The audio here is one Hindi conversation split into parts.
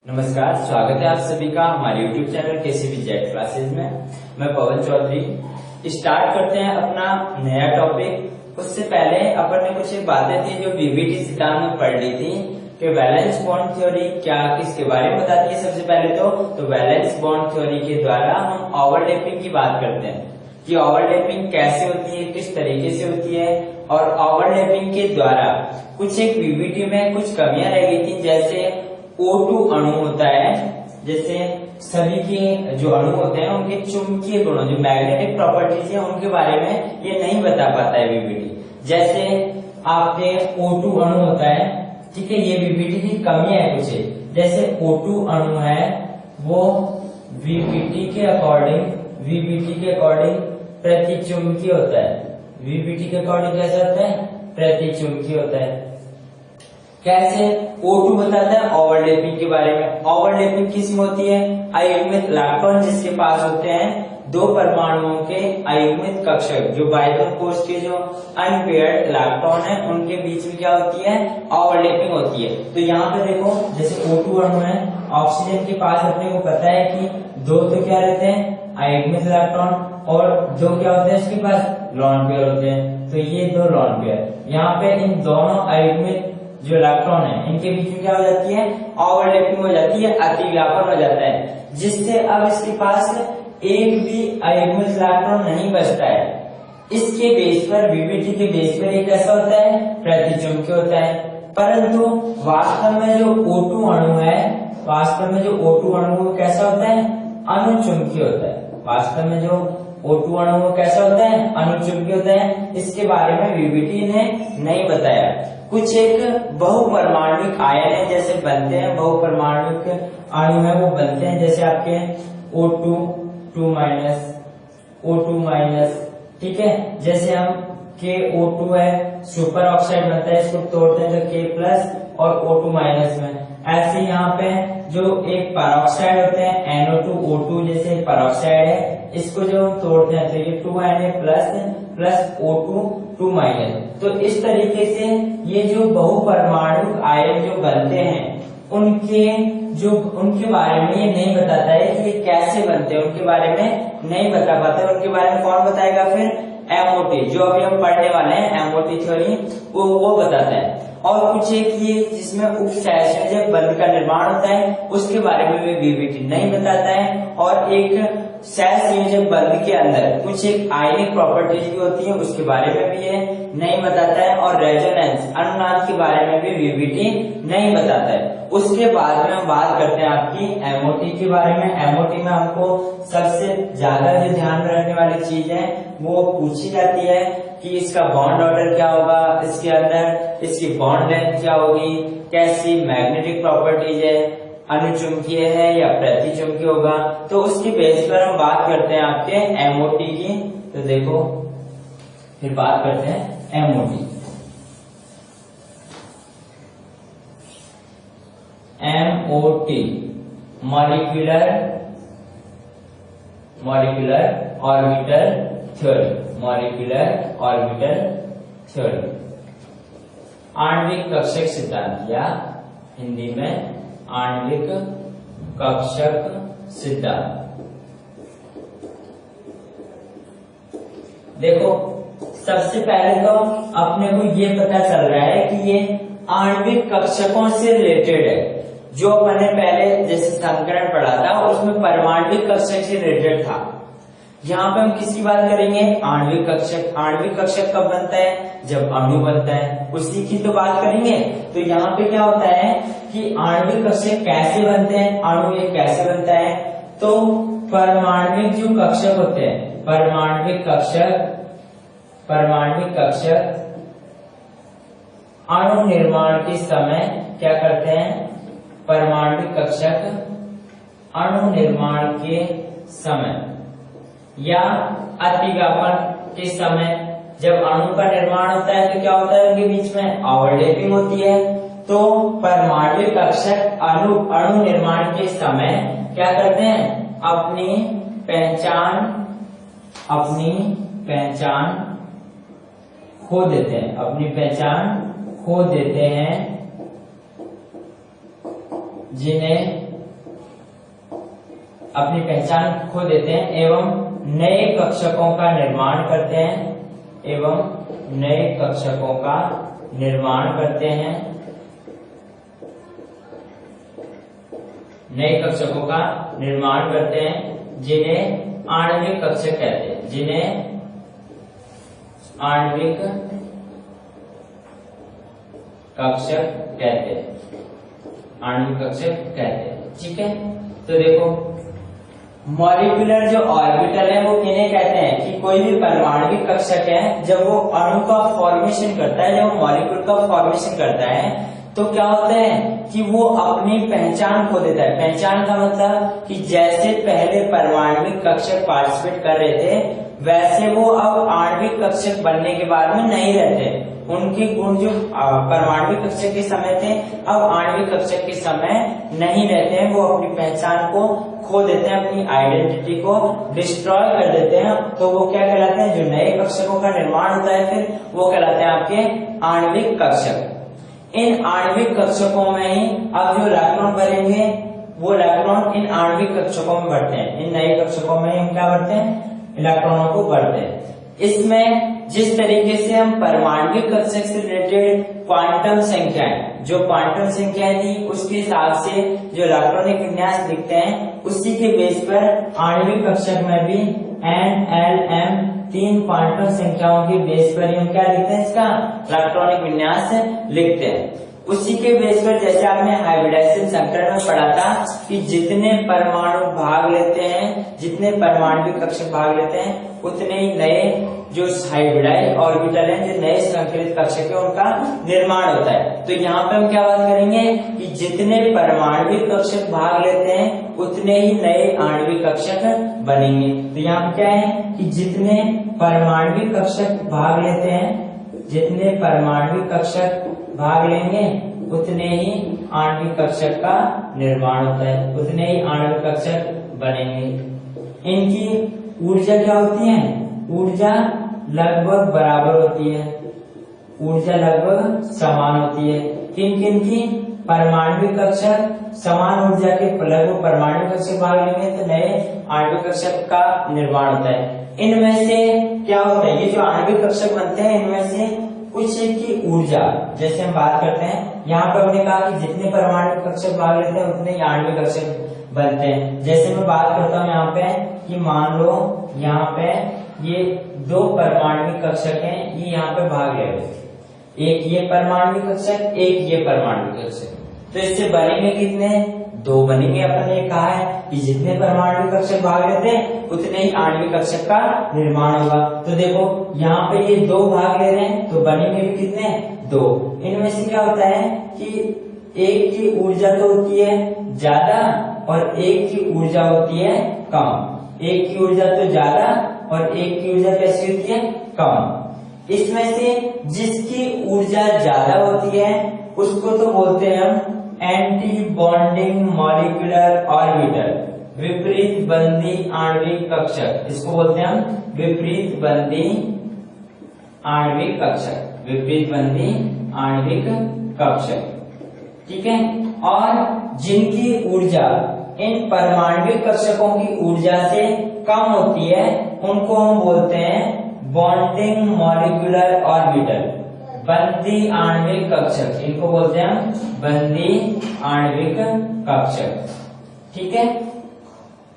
नमस्कार, स्वागत है आप सभी का हमारे YouTube channel KCB jet classes में। मैं पवन चौधरी। स्टार्ट करते हैं अपना नया टॉपिक। उससे पहले अपन ने कुछ बातें थी जो बीबीटी सिद्धांत में पढ़ ली थी कि वैलेंस बॉन्ड थ्योरी क्या किसके बारे में बताती है। सबसे पहले तो वैलेंस बॉन्ड थ्योरी के द्वारा हम ओवरलैपिंग की बात करते हैं कि ओवरलैपिंग कैसे होती है, किस तरीके से होती है। और ओवरलैपिंग के द्वारा कुछ एक बीबीटी में कुछ कमियां रह गई थी, जैसे O2 अणु होता है, जैसे सभी के जो अणु होते हैं उनके चुंबकीय गुणों, जो मैग्नेटिक प्रॉपर्टीज है, उनके बारे में ये नहीं बता पाता है बीबीटी। जैसे आपके O2 अणु होता है, ठीक है, ये बीबीटी की कमियां है कुछ। जैसे O2 अणु है वो बीबीटी के अकॉर्डिंग प्रतिचुंबकीय होता है। बीबीटी के अकॉर्डिंग कैसा होता है? प्रतिचुंबकीय होता है। कैसे? O2 बताता है ओवरलैपिंग के बारे में। ओवरलैपिंग किस में होती है? अयुग्मित इलेक्ट्रॉन जिसके पास होते हैं दो परमाणुओं के अयुग्मित कक्षक, जो बाइडल कोष के जो अनपेयर्ड इलेक्ट्रॉन है उनके बीच में क्या होती है? ओवरलैपिंग होती है। तो यहाँ पे देखो, जैसे O2 अणु है, ऑक्सीजन के पास अपने को पता है कि दो तो क्या रहते हैं? अयुग्मित इलेक्ट्रॉन, और दो क्या होते हैं उसके पास? लोन पेयर होते हैं। तो ये दो लोन पेयर, यहाँ पे इन दोनों अयुग्मित जो इलेक्ट्रॉन है इनके बीच में क्या हो जाती है? ओवरलैपिंग हो जाती है, अतिव्यापन हो जाता है, जिससे अब इसके पास एक भी अयुग्मित इलेक्ट्रॉन नहीं बचता है। इसके बेस पर, बीबीटी के बेस पर एक कैसा होता है? प्रतिचुंबकीय होता है। परंतु वास्तव में जो O2 अणु है, वो कैसा होता है? अनुचुंबकीय होता है। वास्तव में जो O2 अणु कैसा होता है? अनुचुंबकीय होता है। इसके बारे में बीबीटी ने नहीं बताया। कुछ एक बहुपरमाणुक आयन है जैसे बनते हैं, बहुपरमाणुक अणु है वो बनते हैं, जैसे आपके O2 2-, ठीक है। जैसे हम KO2 है, सुपर ऑक्साइड बनता है, इसको तोड़ते हैं तो K+ और O2- में। ऐसे यहाँ पे जो एक परऑक्साइड होते हैं NO2O2 जैसे परऑक्साइड है, इसको जो हम तोड़ते हैं तो ये 2Na+ O2 तो इस तरीके से ये जो बहुपरमाणुक आयन जो बनते हैं उनके बारे में ये नहीं बताता है कि ये कैसे बनते हैं, उनके बारे में नहीं बता पाते। उनके बारे में कौन बताएगा फिर? MOT, जो अभी हम पढ़ने वाले हैं, MOT थ्योरी, वो बताता है। और कुछ एक ये जिसमें उपसंयोजक बंध का निर्माण होता है, उसके बारे में भी बीबीटी नहीं बताता है। और एक सहसंयोजक बंध के अंदर कुछ एक आयनिक प्रॉपर्टीज भी होती है, उसके बारे में भी ये नहीं बताता है। और रेजोनेंस अनुनाद के बारे में भी बीबीटी नहीं बताता है। उसके बाद में हम बात करते हैं आपकी MOT के बारे में। MOT में हमको सबसे ज्यादा जो ध्यान में रखने वाली चीज है वो पूछी जाती है कि इसका बॉन्ड ऑर्डर क्या होगा, इसके अंदर इसकी बॉन्ड लेंथ क्या होगी, कैसी मैग्नेटिक प्रॉपर्टीज है, अनुचुंबकीय है या प्रतिचुंबकीय होगा। तो उसकी बेस पर हम बात करते हैं आपके MOT की। तो देखो, फिर बात करते हैं MOT। मॉलिक्यूलर ऑर्बिटल थ्योरी, आणविक कक्षक सिद्धांत, या हिंदी में आणविक कक्षक सिद्धांत। देखो, सबसे पहले तो अपने को ये पता चल रहा है कि ये आणविक कक्षकों से रिलेटेड है। जो मैंने पहले जैसे संकरण पढ़ा था उसमें परमाणविक कक्षक से रिलेटेड था। यहाँ पे हम किसकी बात करेंगे? आणविक कक्षक। आणविक कक्षक कब बनता है? जब अणु बनता है, उसी की तो बात करेंगे। तो यहाँ पे क्या होता है कि आणविक कक्षक कैसे बनते हैं, अणु ये कैसे बनता है? तो परमाणविक जो कक्षक होते हैं, परमाणविक कक्षक अणु निर्माण के समय क्या करते हैं? परमाणविक कक्षक अणु निर्माण के समय या अतिव्यापन के समय, जब अणु का निर्माण होता है तो क्या होता है? उनके बीच में ओवरलैपिंग होती है। तो परमाणविक कक्षक अणु निर्माण के समय क्या करते हैं? अपनी पहचान खो देते हैं, जिन्हें अपनी पहचान खो देते हैं एवं नए कक्षकों का निर्माण करते हैं एवं नए कक्षकों का निर्माण करते हैं, नए कक्षकों का निर्माण करते हैं जिन्हें आणविक कक्षक कहते हैं, जिन्हें आणविक कक्षक कहते हैं, आणविक कक्षक कहते हैं। ठीक है, तो देखो मॉलिक्यूलर जो ऑर्बिटल है वो किन्हें कहते हैं कि कोई भी परमाणविक कक्षक है जब वो अणु का फॉर्मेशन करता है, जब वो मॉलिक्यूल का फॉर्मेशन करता है तो क्या होता है कि वो अपनी पहचान खो देता है। पहचान का मतलब कि जैसे पहले परमाणविक कक्षक पार्टिसिपेट कर रहे थे वैसे वो अब आणविक कक्षक बनने के बाद में नहीं रहते। उनके गुण जो परमाणविक कक्षक के समय थे अब आणविक कक्षक के समय नहीं रहते हैं। वो अपनी पहचान को खो देते हैं, अपनी आइडेंटिटी को डिस्ट्रॉय कर देते हैं। तो वो क्या कहलाते हैं, जो नए कक्षकों का निर्माण होता है फिर वो कहलाते हैं आपके आणविक कक्षक। इन आणविक कक्षकों में ही अब जो इलेक्ट्रॉन भरेंगे वो इलेक्ट्रॉन इन आणविक कक्षकों में बढ़ते हैं। इन नए कक्षकों में हम क्या बढ़ते हैं, इलेक्ट्रॉनों को बढ़ते हैं। इसमें जिस तरीके से हम परमाणविक कक्षक से रिलेटेड क्वांटम संख्याएं, जो क्वांटम संख्याएं थी उसके हिसाब से जो इलेक्ट्रॉनिक विन्यास लिखते हैं उसी के बेस पर आणविक कक्षक में भी N, L, M 3 क्वांटम संख्याओं के बेस पर हम क्या लिखते हैं, इसका इलेक्ट्रॉनिक विन्यास लिखते हैं। उसी के बेस पर जैसे आपने हाइब्रिडाइजेशन चैप्टर में पढ़ा था कि जितने परमाणु भाग लेते हैं, जितने परमाणविक कक्षक भाग लेते हैं उतने ही नए जो हाइब्रिडाइज ऑर्बिटल हैं, जो नए संकलित कक्षक है उनका निर्माण होता है। तो यहाँ पे हम क्या बात करेंगे कि जितने परमाणविक कक्षक भाग लेते हैं उतने ही नए आणविक कक्षक बनेंगे। तो यहाँ पे क्या है कि जितने परमाणविक कक्षक भाग लेते हैं, जितने परमाणविक कक्षक भाग लेंगे उतने ही आणविक कक्षक का निर्माण होता है, उतने ही आणविक कक्षक बनेंगे। इनकी ऊर्जा क्या होती है, ऊर्जा लगभग बराबर होती है, ऊर्जा लगभग समान होती है। किन किन की, परमाणविक कक्षक समान ऊर्जा के लगभग परमाणविक कक्षक भाग लेंगे तो नए आणविक कक्षक का निर्माण होता है। इनमें से क्या होता है, ये जो आणविक कक्षक बनते हैं इनमें से कुछ की ऊर्जा, जैसे हम बात करते हैं यहाँ पर हमने कहा कि जितने परमाणविक कक्षक भाग लेते हैं उतने ही आणविक कक्षक बनते हैं। जैसे मैं बात करता हूँ यहाँ पे कि मान लो यहाँ पे ये 2 परमाणविक कक्षक हैं, ये यहाँ पे भाग ले रहे, एक ये परमाणविक कक्षक, एक ये परमाणविक कक्षक। तो इससे बनेंगे कितने, 2 बनेंगे। अपन ने कहा है कि जितने परमाणविक कक्षक भाग लेते हैं उतने ही आणविक कक्षक का निर्माण होगा। तो देखो यहाँ पे ये 2 भाग ले रहे हैं तो बनेंगे भी कितने, 2। इनमें से क्या होता है कि एक की ऊर्जा तो होती है ज्यादा और एक की ऊर्जा होती है कम। एक की ऊर्जा तो ज्यादा और एक की ऊर्जा कैसी होती है, कम। इसमें से जिसकी ऊर्जा ज्यादा होती है उसको तो बोलते हैं हम एंटी बॉन्डिंग मॉलिक्यूलर ऑर्बिटल, विपरीत बंदी आणविक कक्षक। इसको बोलते हैं हम विपरीत बंदी आणविक कक्षक, विपरीत बंदी आणविक कक्षक। ठीक है, और जिनकी ऊर्जा इन परमाणविक कक्षकों की ऊर्जा से कम होती है उनको हम बोलते हैं बॉन्डिंग मॉलिक्यूलर ऑर्बिटल, बंदी आणविक कक्षक। इनको बोलते हैं हम बंदी आणविक कक्षक। ठीक है,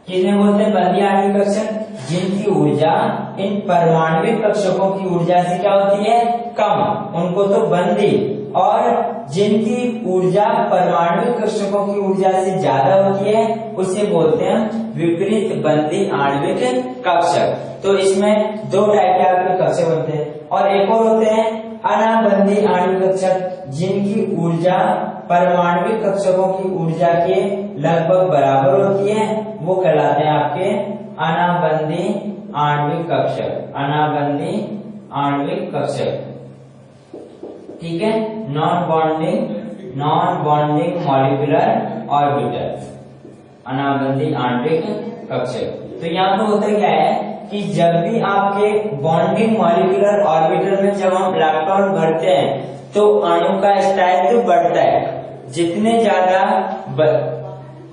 किसने बोलते हैं बंदी आणविक कक्षक, जिनकी ऊर्जा इन परमाणविक कक्षकों की ऊर्जा से क्या होती है, कम, उनको तो बंदी। और जिनकी ऊर्जा परमाणविक कक्षकों की ऊर्जा से ज्यादा होती है उसे बोलते हैं विपरीत बंदी आणविक कक्षक। तो इसमें 2 टाइप के आणविक कक्षक बनते हैं। और एक और होते हैं अनाबंदी आणविक कक्षक, जिनकी ऊर्जा परमाणविक कक्षकों की ऊर्जा के लगभग बराबर होती है, वो कहलाते हैं आपके अनाबंदी आणविक कक्षक, अनाबंदी आणविक कक्षक। ठीक है, नॉन बॉन्डिंग मॉलिक्यूलर ऑर्बिटल, अनाबंदी आणविक कक्षक। तो यहाँ पर होता क्या है कि जब भी आपके बॉन्डिंग मॉलिक्यूलर ऑर्बिटल में जब हम इलेक्ट्रॉन भरते हैं तो अणु का स्थायित्व बढ़ता है। जितने ज्यादा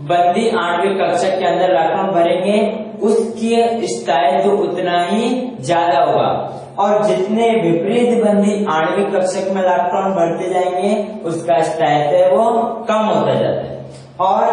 बंदी आणविक कक्षक के अंदर इलेक्ट्रॉन भरेंगे उसकी स्थायित्व उतना ही ज्यादा होगा, और जितने विपरीत बंदी आणविक कक्षक में इलेक्ट्रॉन भरते जाएंगे उसका स्थायित्व वो कम होता जाता है। और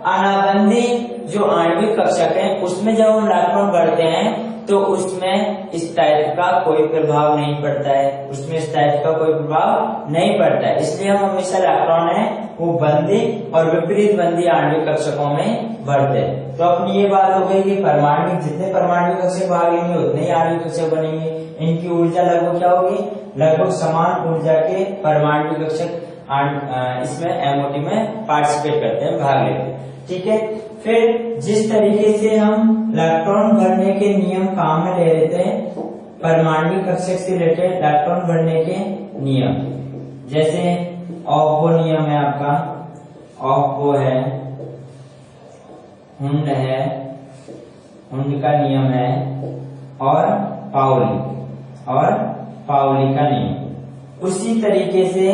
अनाबंदी जो आणविक कक्षक है उसमें जब हम इलेक्ट्रॉन भरते हैं तो उसमें स्थायित्व का कोई प्रभाव नहीं पड़ता है, उसमें स्थायित्व का कोई प्रभाव नहीं पड़ता है। इसलिए हम हमेशा इलेक्ट्रॉन है वो बंदी और विपरीत बंदी आणविक कक्षकों में भरते हैं। तो अपनी ये बात हो गई कि परमाणु जितने परमाणु कक्षक भाग लेंगे उतने ही आणविक कक्षक बनेंगे। इनकी ऊर्जा लगभग क्या होगी, लगभग समान ऊर्जा के परमाणु कक्षक इसमें एमओटी में पार्टिसिपेट करते हैं, भाग लेते हैं। ठीक है, फिर जिस तरीके से हम इलेक्ट्रॉन भरने के नियम काम में ले लेते हैं, परमाणु कक्षक से रिलेटेड इलेक्ट्रॉन भरने के नियम, जैसे ऑप्पो नियम है आपका, ऑप्पो है, हुंड है, हुंड का नियम है, और पाउली का नियम। उसी तरीके से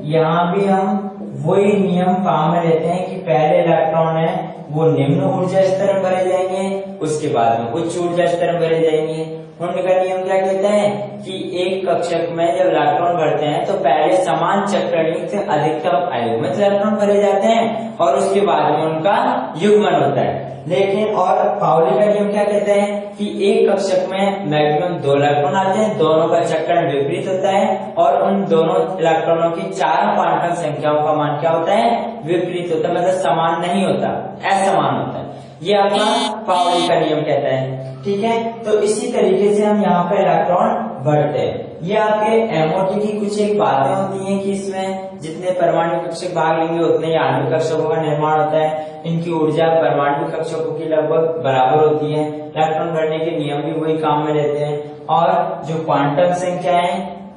यहाँ भी हम वही नियम काम में लेते हैं कि पहले इलेक्ट्रॉन है वो निम्न ऊर्जा स्तर में भरे जाएंगे, उसके बाद में उच्च ऊर्जा स्तर में भरे जाएंगे। हुंड का नियम क्या कहता है कि एक कक्षक में जब इलेक्ट्रॉन भरते हैं तो पहले समान चक्रणीय से अधिकतम अयुग्मित इलेक्ट्रॉन भरे जाते हैं और उसके बाद में उनका युग्मन होता है। लेकिन और पाउली का नियम क्या कहता है कि एक कक्षक में मैक्सिमम 2 इलेक्ट्रॉन आते हैं, दोनों का चक्रण विपरीत होता है और उन दोनों इलेक्ट्रॉनों की चारों क्वांटम संख्याओं का मान क्या होता है, विपरीत होता है, मतलब समान नहीं होता, असमान होता है। ये आपका पाउली का नियम कहता है। ठीक है, तो इसी तरीके से हम यहाँ पे इलेक्ट्रॉन भरते हैं। ये आपके एमओटी की कुछ एक बातें होती हैं कि इसमें जितने परमाणु कक्षक भाग लेंगे उतने ही आणविक कक्षकों का निर्माण होता है। इनकी ऊर्जा परमाणु कक्षकों की लगभग बराबर होती है। इलेक्ट्रॉन भरने के नियम भी वही काम में रहते हैं। और जो क्वांटम संख्याएं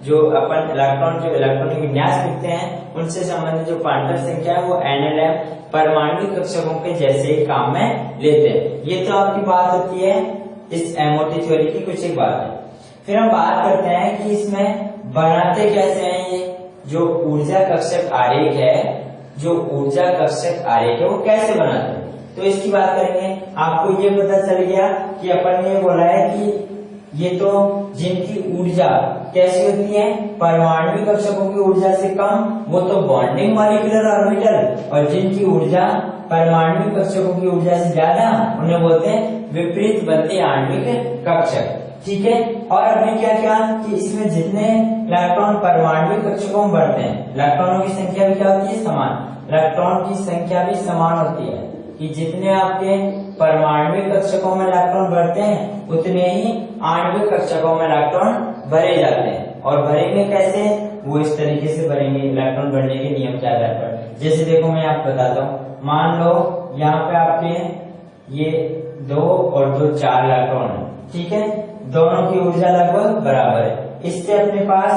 जो अपन इलेक्ट्रॉनिक विन्यास लिखते हैं उनसे संबंधित जो क्वांटम संख्या है वो एनएलएम परमाणु कक्षकों के जैसे ही काम में लेते हैं। ये तो आपकी बात होती है इस एमओटी थ्योरी की कुछ एक बात है। फिर हम बात करते हैं कि इसमें बनाते कैसे हैं। ये जो ऊर्जा कक्षक आरेख है, वो कैसे बनाते हैं, तो इसकी बात करेंगे। आपको ये पता चल गया कि अपन ने बोला है कि ये तो जिनकी ऊर्जा कैसी होती है, परमाणु कक्षकों की ऊर्जा से कम, वो तो बॉन्डिंग मॉलिक्यूलर ऑर्बिटल, और जिनकी ऊर्जा परमाणु कक्षकों की ऊर्जा से ज्यादा उन्हें बोलते हैं विपरीत बंदी आणविक कक्षक। ठीक है, और हमने क्या किया कि इसमें जितने इलेक्ट्रॉन परमाणु कक्षकों में बढ़ते हैं, इलेक्ट्रॉनों की संख्या भी क्या होती है, समान। इलेक्ट्रॉन की संख्या भी समान होती है कि जितने आपके परमाणु कक्षकों में इलेक्ट्रॉन बढ़ते हैं उतने ही आणविक कक्षकों में इलेक्ट्रॉन भरे जाते हैं। और भरेंगे कैसे, वो इस तरीके से भरेंगे इलेक्ट्रॉन भरने के नियम के आधार पर। जैसे देखो मैं आपको बताता हूँ, मान लो यहाँ पे आपके ये 2 और 2 4 इलेक्ट्रॉन है। ठीक है, दोनों की ऊर्जा लगभग बराबर है। इससे अपने पास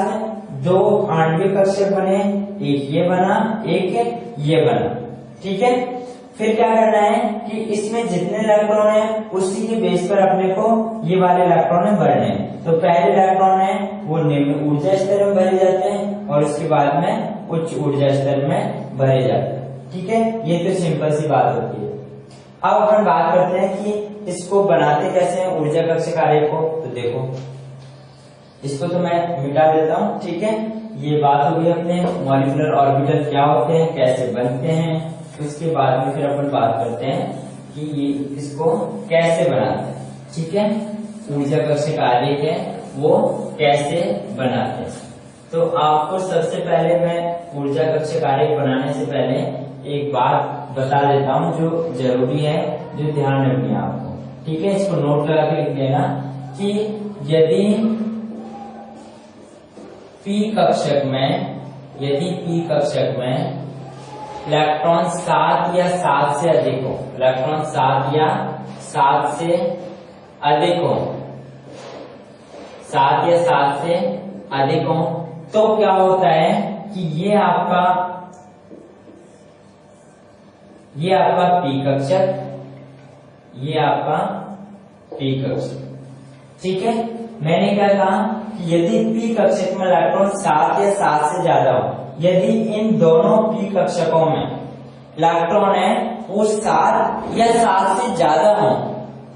2 आणविक कक्षक बने, एक ये बना, एक ये बना। ठीक है, फिर क्या करना है कि इसमें जितने इलेक्ट्रॉन है उसी के बेस पर अपने को ये वाले इलेक्ट्रॉन भरने हैं। तो पहले इलेक्ट्रॉन है वो निम्न ऊर्जा स्तर में भरे जाते हैं और उसके बाद में उच्च ऊर्जा स्तर में भरे जाते हैं। ठीक है, ये तो सिंपल सी बात होती है। अब अपन बात करते हैं कि इसको बनाते कैसे हैं ऊर्जा कक्षक आरेख को। तो देखो, इसको तो मैं मिटा देता हूँ। ठीक है, ये बात हो गई अपने मॉलिक्यूलर ऑर्बिटल क्या होते हैं, कैसे बनते हैं। उसके बाद में फिर अपन बात करते हैं कि ये इसको कैसे बनाते हैं। ठीक है, ऊर्जा कक्षक आरेख है वो कैसे बनाते हैं। तो आपको सबसे पहले मैं ऊर्जा कक्षक आरेख बनाने से पहले एक बात बता देता हूँ जो जरूरी है, जो ध्यान रखनी है आपको। ठीक है, इसको नोट लगा के लिख देना कि यदि पी कक्षक में इलेक्ट्रॉन 7 या 7 से अधिक हो, इलेक्ट्रॉन 7 या 7 से अधिक हो, 7 या 7 से अधिक हो, तो क्या होता है कि ये आपका पी कक्षक, ये आपका पी कक्षक। ठीक है, मैंने क्या कहा कि यदि पी कक्षक में इलेक्ट्रॉन 7 या 7 से ज्यादा हो, यदि इन दोनों पी कक्षकों में इलेक्ट्रॉन है वो 7 या 7 से ज्यादा हो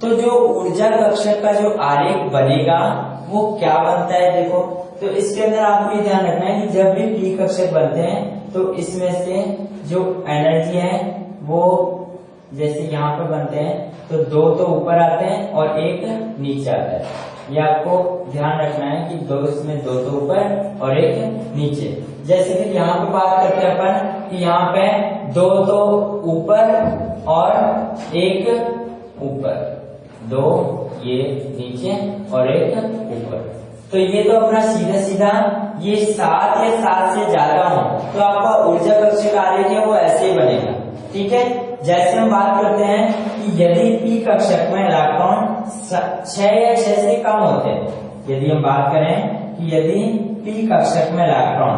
तो जो ऊर्जा कक्षक का जो आरेख बनेगा वो क्या बनता है। देखो तो इसके अंदर आपको ये ध्यान रखना है कि जब भी पी कक्षक बनते हैं तो इसमें से जो एनर्जी है वो जैसे यहाँ पे बनते हैं तो 2 तो ऊपर आते हैं और 1 नीचे आता है। ये आपको ध्यान रखना है कि 2 इसमें 2 तो ऊपर और 1 नीचे। जैसे कि यहाँ पे बात करते हैं अपन कि यहाँ पे 2 तो ऊपर और 1 ऊपर, 2 ये नीचे और 1 ऊपर। तो ये तो अपना सीधा सीधा ये 7 या 7 से ज्यादा हो तो आपका ऊर्जा कक्षक आरेख है वो ऐसे ही बनेगा। ठीक है, जैसे हम बात करते हैं कि यदि पी कक्षक में इलेक्ट्रॉन 6 या 6 से कम होते हैं, यदि हम बात करें कि यदि पी कक्षक में इलेक्ट्रॉन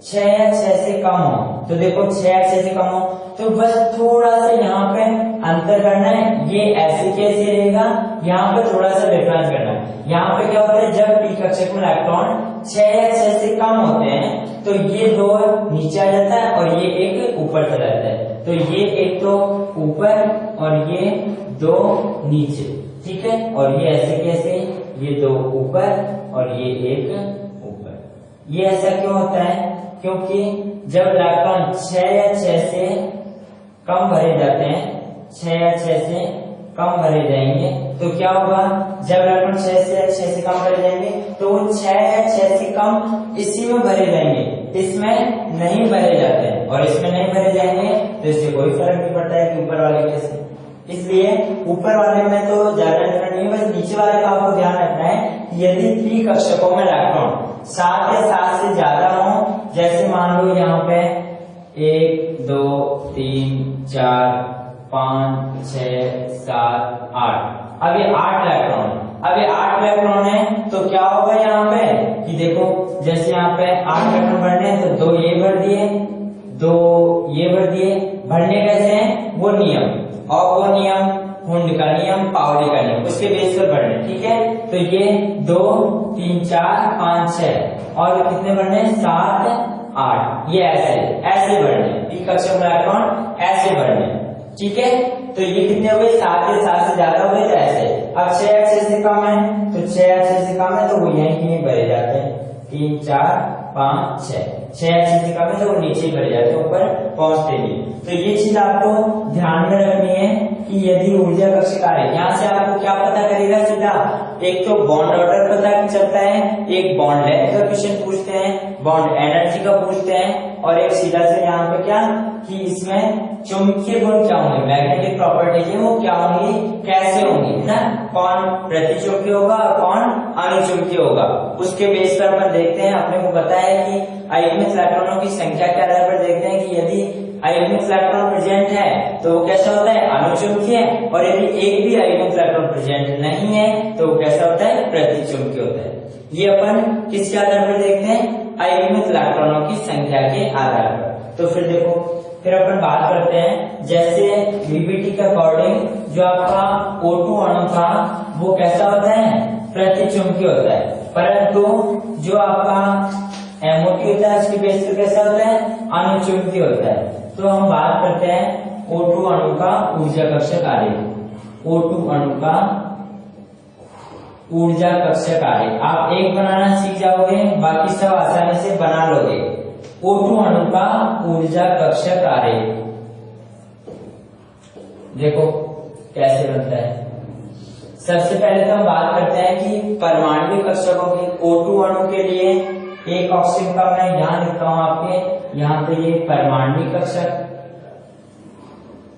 6 या 6 से कम हो तो देखो 6 या 6 से कम हो तो बस थोड़ा सा यहाँ पे अंतर करना है। ये ऐसे कैसे रहेगा, यहाँ पे थोड़ा सा डिफरेंस करना है। यहाँ पे क्या होता है जब पी कक्षक में इलेक्ट्रॉन 6 या 6 से कम होते हैं तो ये 2 नीचे आ जाता है और ये 1 ऊपर चला जाता है। तो ये 1 तो ऊपर और ये 2 नीचे। ठीक है, और ये ऐसे कैसे, ये 2 ऊपर और ये 1 ऊपर। ये ऐसा क्यों होता है, क्योंकि जब इलेक्ट्रॉन 6 या 6 से कम भरे जाते हैं, 6 या 6 से कम भरे जाएंगे तो क्या होगा, जब इलेक्ट्रॉन 6 से कम भरे जाएंगे तो वो 6 या 6 से कम इसी में भरे जाएंगे, इसमें नहीं भरे जाते हैं। और इसमें नहीं भरे जाएंगे तो इससे कोई फर्क नहीं पड़ता है कि ऊपर वाले कैसे। इसलिए ऊपर वाले में तो ज्यादा डिफरेंट नहीं है, बस नीचे वाले का आपको ध्यान रखना है कि यदि पी कक्षकों में इलेक्ट्रॉन 7 या 7 से ज्यादा हो, जैसे मान लो यहाँ पे 1 2 3 4 5 6 7 8, अब ये 8 इलेक्ट्रॉन, अब ये 8 इलेक्ट्रॉन है तो क्या होगा यहाँ पे कि देखो जैसे यहाँ पे 8 इलेक्ट्रॉन भरने हैं तो 2 ये भर दिए, 2 ये भर दिए। भरने कैसे हैं वो नियम, और वो नियम हुंड का नियम, पावली का नियम, उसके बेस पर बढ़ने। ठीक है, तो ये 2 3 4 5 6 और कितने बढ़ने 7 8, ये ऐसे बढ़ने पी कक्षक में इलेक्ट्रॉन ऐसे बढ़ने। ठीक है, तो ये कितने हुए 7 या 7 से ज्यादा हुए तो ऐसे। अब 6 या 6 से कम है तो 6 या 6 से कम है तो वो यहीं कहीं भरे जाते हैं, 3 4 5 6, 6 या 6 से कम है तो वो नीचे भरे जाते हैं, ऊपर पहुंचते नहीं। तो ये चीज आपको ध्यान में रखनी है कि यदि ऊर्जा कक्षक आरेख, यहाँ से आपको क्या पता करेगा सीधा, एक तो बॉन्ड ऑर्डर पता चलता है, एक बॉन्ड लेंथ का क्वेश्चन पूछते हैं, बॉन्ड एनर्जी का पूछते हैं, और एक सीधा से यहाँ पे क्या कि इसमें चुंबकीय गुण क्या होंगे, मैग्नेटिक प्रॉपर्टीज है वो क्या होंगी, कैसे होंगी ना, कौन प्रतिचुंबकीय होगा और कौन अनुचुंबकीय होगा, उसके बेस पर अपन देखते हैं। अपने को पता है कि अयुग्मित इलेक्ट्रॉनों की संख्या के आधार पर देखते हैं कि यदि अयुग्मित इलेक्ट्रॉन प्रेजेंट है तो वो कैसा होता है, अनुचुंबकीय, और यदि एक भी अयुग्मित इलेक्ट्रॉन प्रेजेंट नहीं है तो वो कैसा होता है, प्रतिचुंबकीय होता है। ये अपन किसके आधार पर देखते हैं, अयुग्मित इलेक्ट्रॉनों की संख्या के आधार पर। तो फिर देखो, फिर अपन बात करते हैं जैसे वीबीटी के अकॉर्डिंग जो आपका O2 अणु था वो कैसा होता है, प्रतिचुंबकीय होता है, परंतु जो आपका MOT होता है उसकी बेस पर कैसा होता है, अनुचुंबकीय होता है। तो हम बात करते हैं O2 अणु का ऊर्जा कक्षक आरेख। O2 अणु का ऊर्जा कक्षक आरेख आप एक बनाना सीख जाओगे, बाकी सब आसानी से बना लोगे। O2 अणु का ऊर्जा कक्षक आरेख देखो कैसे बनता है। सबसे पहले तो हम बात करते हैं कि परमाणविक कक्षकों की। O2 अणु के लिए एक ऑक्सीजन का मैं यहां लिखता हूं आपके, यहाँ पे ये परमाणविक कक्षक,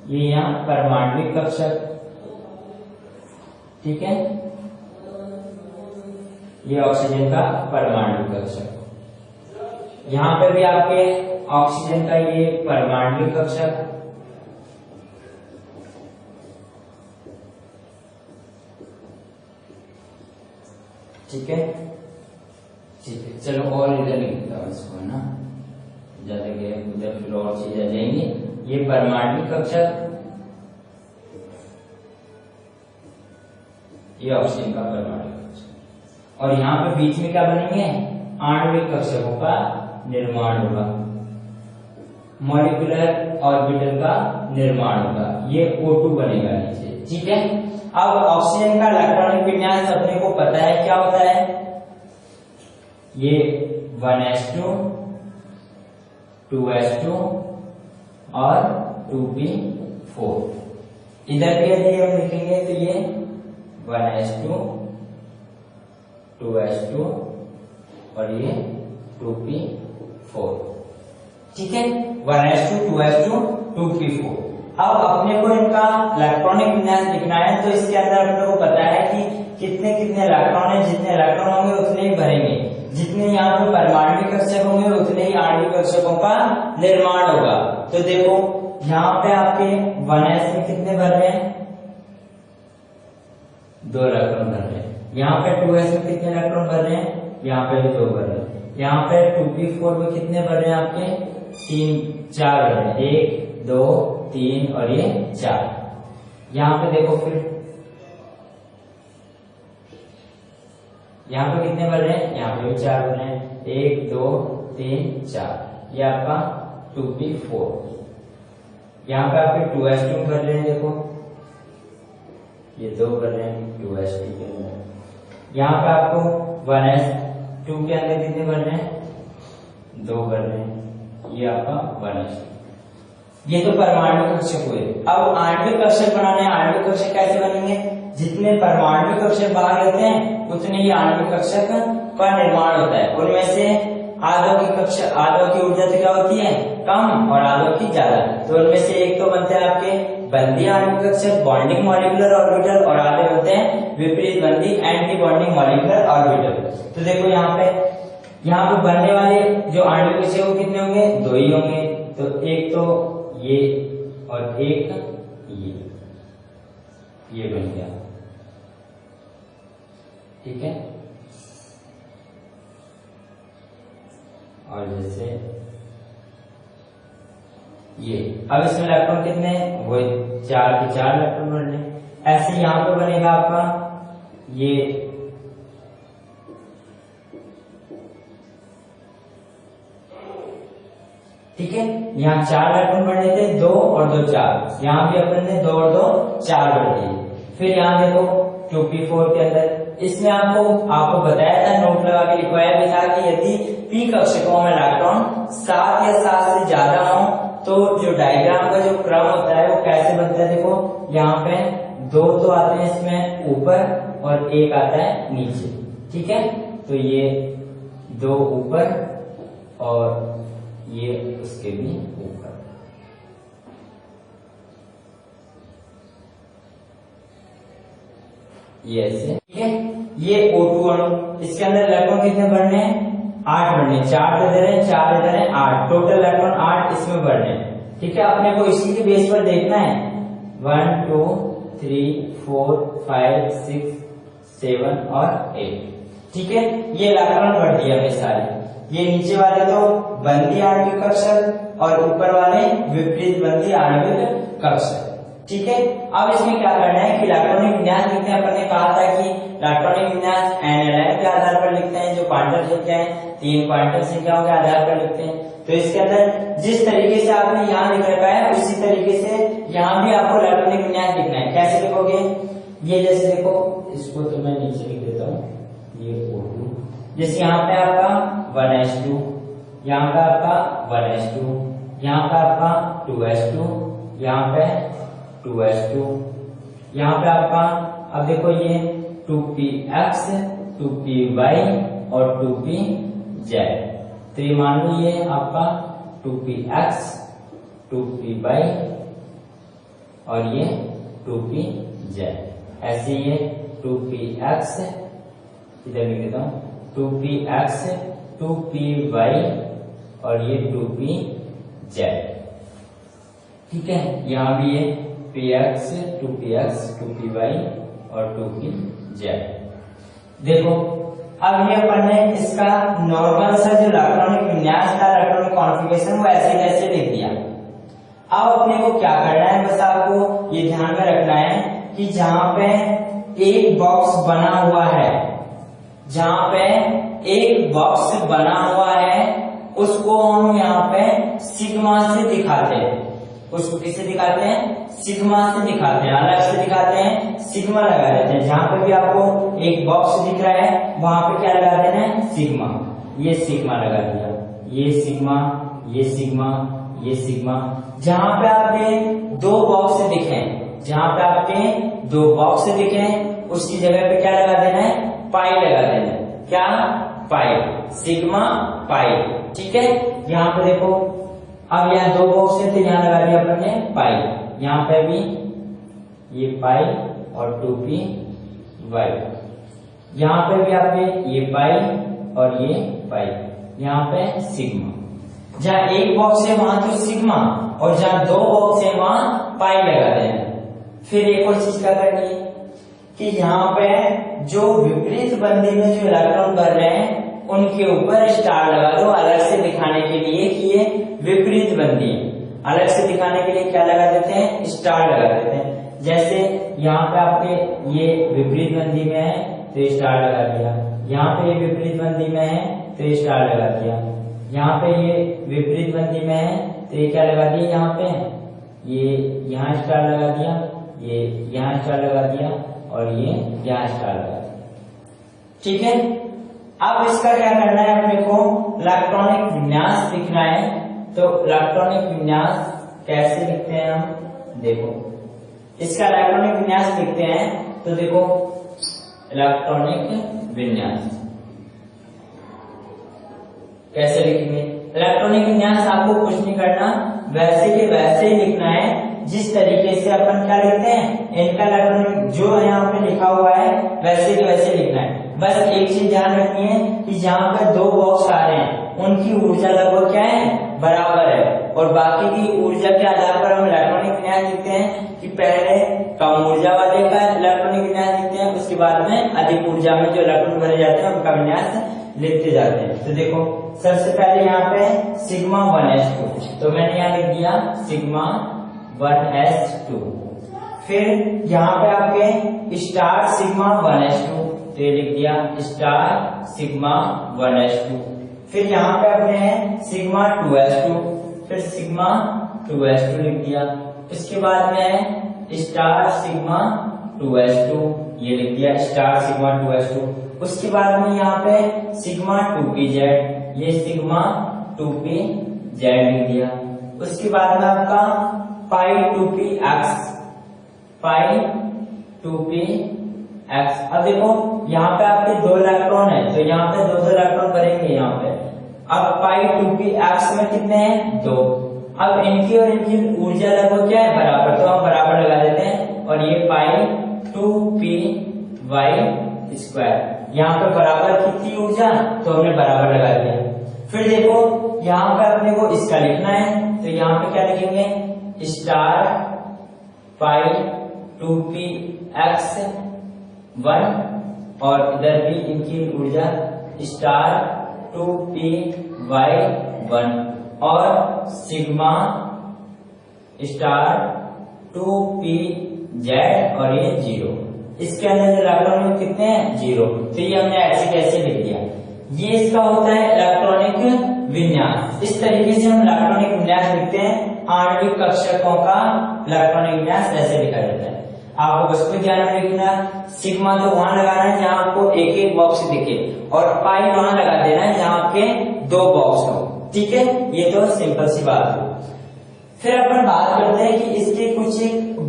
ये यहाँ परमाणविक कक्षक, ठीक है, ये ऑक्सीजन का परमाणविक कक्षक। यहाँ पे भी आपके ऑक्सीजन का ये परमाणविक कक्षक, ठीक है, ठीक है। चलो और इधर लिखता हूं इसको, है ना, ज्यादा गैप उधर फिर और चीजें आ जाएंगी। ये परमाणविक कक्षक, ये ऑक्सीजन का परमाणविक कक्षक, और यहाँ पे बीच में क्या बनेंगे, आणविक कक्षकों का निर्माण होगा, मॉलिक्यूलर ऑर्बिटल का निर्माण होगा, ये O2 बनेगा नीचे। ठीक है, अब ऑक्सीजन का इलेक्ट्रॉनिक विन्यास अपने को पता है क्या होता है, ये 1s2 2s2 और 2p4। इधर भी यदि हम लिखेंगे तो ये 1s2 2s2 और ये 2p4। ठीक है, 1s2 2s2 2p4। अब अपने को इनका इलेक्ट्रॉनिक विन्यास लिखना है, तो इसके अंदर अपने को पता है कि कितने कितने इलेक्ट्रॉन है, जितने इलेक्ट्रॉन होंगे उतने ही भरेंगे, जितने यहाँ पे परमाणविक कक्षक होंगे उतने ही आणविक कक्षकों का निर्माण होगा। तो देखो यहाँ पे आपके 1s में कितने भर रहे हैं, 2 इलेक्ट्रॉन भर रहे हैं। यहाँ पे 2s में कितने इलेक्ट्रॉन भर रहे हैं, यहाँ पे भी 2 भर रहे हैं। यहाँ पे 2p4 में कितने भर रहे हैं आपके 4 भर रहे हैं, 1 2 3 और ये 4। यहाँ पे देखो फिर यहाँ पे कितने भर रहे हैं, यहाँ पे भी 4 भर रहे हैं, 1 2 3 4। ये आपका 2p4। यहाँ पे आपके 2s2 भर रहे हैं, देखो ये 2 भर रहे हैं 2s2 के अंदर। यहाँ पे आपको 1s2 के अंदर कितने भर रहे हैं, 2 भर रहे हैं, ये आपका 1s2। ये तो परमाणु कक्षक हुए। अब आणविक कक्षक बनाने, आणविक कक्षक कैसे बनेंगे, जितने परमाणु कक्षक बाहर लेते हैं उतने ही आणविक कक्षक का निर्माण होता है। उनमें से आधों की कक्षक, आधों की ऊर्जा तो क्या होती है कम और आधों की ज्यादा, तो उनमें से एक तो बनते हैं आपके बंदी आणविक कक्षक बॉन्डिंग मॉलिक्यूलर ऑर्बिटल, और आधे बनते हैं विपरीत बंदी एंटी बॉन्डिंग मॉलिक्यूलर ऑर्बिटल। तो देखो यहाँ पे बनने वाले जो आणविक कक्षक वो कितने होंगे, 2 ही होंगे। तो एक तो ये और एक ये बन गया। ठीक है, और जैसे ये अब इसमें इलेक्ट्रॉन कितने, वो 4 के 4 इलेक्ट्रॉन बनने। ऐसे यहाँ पे बनेगा आपका ये ठीक है, यहाँ 4 इलेक्ट्रॉन बढ़े थे, 2 और 2 4। यहाँ भी अपन ने 2 और 2 4 बढ़ दिए। फिर यहाँ देखो 2p4 के अंदर, इसमें आपको बताया था, नोट लगा के लिखवाया भी था कि यदि p कक्षकों में इलेक्ट्रॉन 7 या 7 से ज्यादा हो तो जो डायग्राम का जो क्रम होता है वो कैसे बनता है। देखो यहाँ पे 2 तो आते हैं इसमें ऊपर और 1 आता है नीचे। ठीक है, तो ये 2 ऊपर और ये उसके भी ऊपर। ये ऐसे। ठीक है, ये O2 अणु, इसके अंदर इलेक्ट्रॉन कितने बढ़ने हैं, 8 बढ़ने। 4 इधर है, 4 इधर है, 8 टोटल इलेक्ट्रॉन 8 इसमें बढ़ने हैं। ठीक है, अपने को इसी के बेस पर देखना है। 1 2 3 4 5 6 7 और 8। ठीक है, ये इलेक्ट्रॉन बढ़ दिया हमें सारे। ये नीचे वाले तो बंदी आणविक कक्षक और ऊपर वाले विपरीत बंदी आणविक कक्षक। ठीक है, अब इसमें क्या करना है कि इलेक्ट्रॉनिक विन्यास लिखते हैं। अपन ने कहा था कि इलेक्ट्रॉनिक विन्यास NLN के आधार पर लिखते हैं, जो क्वांटम संख्या है 3 क्वांटम संख्याओं के आधार पर लिखते हैं। तो इसके अंदर जिस तरीके से आपने यहाँ लिख रखा है उसी तरीके से यहाँ भी आपको इलेक्ट्रॉनिक विन्यास लिखना है। कैसे लिखोगे, ये जैसे देखो, इसको तो मैं नीचे लिख देता हूँ, ये O2, जैसे यहाँ पे आपका 1s2, यहाँ पे आपका 1s2, यहाँ पे आपका 2s2, यहाँ पे 2s2, यहाँ पे आपका अब देखो ये 2px 2py और 2pz। तो ये मान लो ये आपका 2px 2py और ये 2pz। ऐसे ये 2px इधर लिख देता हूँ, 2px 2py और ये 2pz। ठीक है, यहाँ भी ये px 2py और 2pz। देखो अब ये अपन ने इसका नॉर्मल सा जो इलेक्ट्रॉनिक विन्यास था, इलेक्ट्रॉनिक कॉन्फ़िगरेशन, वो ऐसे कैसे लिख दिया। अब अपने को क्या करना है, बस आपको ये ध्यान में रखना है कि जहां पे एक बॉक्स बना हुआ है, जहां पे एक बॉक्स बना हुआ है उसको हम यहाँ पे सिग्मा से दिखाते हैं। उसको किससे दिखाते हैं? सिग्मा से दिखाते हैं, अलग से दिखाते हैं, सिग्मा लगा देते हैं। जहां पे भी आपको एक बॉक्स दिख रहा है वहां पे क्या लगा देना है? सिग्मा। ये सिग्मा लगा दिया, ये सिग्मा, ये सिग्मा, ये सिग्मा। जहां पे आपके दो बॉक्स दिखे, जहां पे आपके दो बॉक्स दिखे उसकी जगह पे क्या लगा देना है? पाई लगा देना है। क्या? पाई, सिग्मा पाई। ठीक है, यहाँ पे देखो अब यहाँ दो बॉक्स है तो यहाँ लगा दिया अपन ने पाई। यहाँ पे भी ये पाई और 2p वाई। यहाँ पे भी आपने ये पाई और ये पाई। यहाँ पे सिग्मा। जहाँ एक बॉक्स है वहां तो सिग्मा और जहाँ दो बॉक्स है वहां पाई लगा देना। फिर एक और चीज क्या करनी है कि यहाँ पे जो विपरीत बंदी में जो इलेक्ट्रॉन भर रहे हैं उनके ऊपर स्टार लगा दो, अलग से दिखाने के लिए कि ये विपरीत बंदी है। अलग से दिखाने के लिए क्या लगा देते हैं? स्टार लगा देते हैं। जैसे यहाँ पे आपके ये विपरीत बंदी में है तो स्टार लगा दिया, यहाँ पे ये विपरीत बंदी में है तो स्टार लगा दिया, यहाँ पे ये विपरीत बंदी में है तो ये क्या लगा दिया? यहाँ पे ये यहाँ स्टार लगा दिया, ये यहाँ स्टार लगा दिया और ये यहाँ स्टार लगा दिया। ठीक है, अब इसका क्या करना है? अपने को इलेक्ट्रॉनिक विन्यास लिखना है। तो इलेक्ट्रॉनिक विन्यास कैसे लिखते हैं हम? देखो, इसका इलेक्ट्रॉनिक विन्यास लिखते हैं तो देखो इलेक्ट्रॉनिक विन्यास कैसे लिखेंगे? इलेक्ट्रॉनिक विन्यास आपको कुछ नहीं करना, वैसे के वैसे ही लिखना है जिस तरीके से अपन क्या लिखते हैं। इनका इलेक्ट्रॉनिक जो यहाँ पे लिखा हुआ है वैसे के वैसे लिखना है। बस एक चीज ध्यान रखनी है कि जहाँ पे दो बॉक्स आ रहे हैं उनकी ऊर्जा लगभग क्या है? बराबर है। और बाकी की ऊर्जा के आधार पर हम इलेक्ट्रॉनिक विन्यास लिखते हैं कि पहले कम ऊर्जा वाले का इलेक्ट्रॉनिक विन्यास लिखते हैं, उसके बाद में अधिक ऊर्जा में जो इलेक्ट्रॉन भरे जाते हैं उनका विन्यास लिखते जाते हैं। तो देखो सबसे पहले यहाँ पे सिग्मा 1s2, तो मैंने यहाँ लिख दिया सिग्मा 1s2। फिर यहाँ पे आपके स्टार सिग्मा 1s2, तो ये लिख दिया स्टार सिग्मा 1s2। फिर यहाँ पे अपने हैं सिग्मा 2s2, फिर सिग्मा 2s2 लिख दिया। इसके बाद में है स्टार सिग्मा 2s2, ये लिख दिया स्टार सिग्मा 2s2। उसके बाद में यहाँ पे सिग्मा 2pz, ये सिग्मा 2pz लिख दिया। उसके बाद में आपका पाई 2px, पाई 2px। अब देखो यहाँ पे आपके दो इलेक्ट्रॉन है तो यहाँ पे दो इलेक्ट्रॉन भरेंगे यहाँ पे। अब पाई 2px में कितने हैं? 2। अब इनकी और इनकी ऊर्जा लगभग क्या है? बराबर, तो हम बराबर लगा देते हैं। और ये पाई 2py², यहाँ पे बराबर कितनी ऊर्जा? तो हमने बराबर लगा दिया। फिर देखो यहाँ पे अपने को इसका लिखना है तो यहाँ पे क्या लिखेंगे? स्टार पाई 2px1 और इधर भी इनकी ऊर्जा स्टार 2py1 और सिग्मा स्टार 2pz और ये 0। इसके अंदर जो इलेक्ट्रॉन कितने हैं? 0। तो ये हमने ऐसे कैसे लिख दिया। ये इसका होता है इलेक्ट्रॉनिक विन्यास। इस तरीके से हम इलेक्ट्रॉनिक विन्यास लिखते हैं। आणविक कक्षकों का इलेक्ट्रॉनिक विन्यास ऐसे लिखा जाता है। आपको बस को ध्यान में रखना, सिग्मा तो वहां लगाना है जहां आपको एक एक बॉक्स दिखे और पाई वहां लगा देना है जहां आपके दो बॉक्स हो। ठीक है, ये तो सिंपल सी बात है। फिर अपन बात करते हैं कि इसके कुछ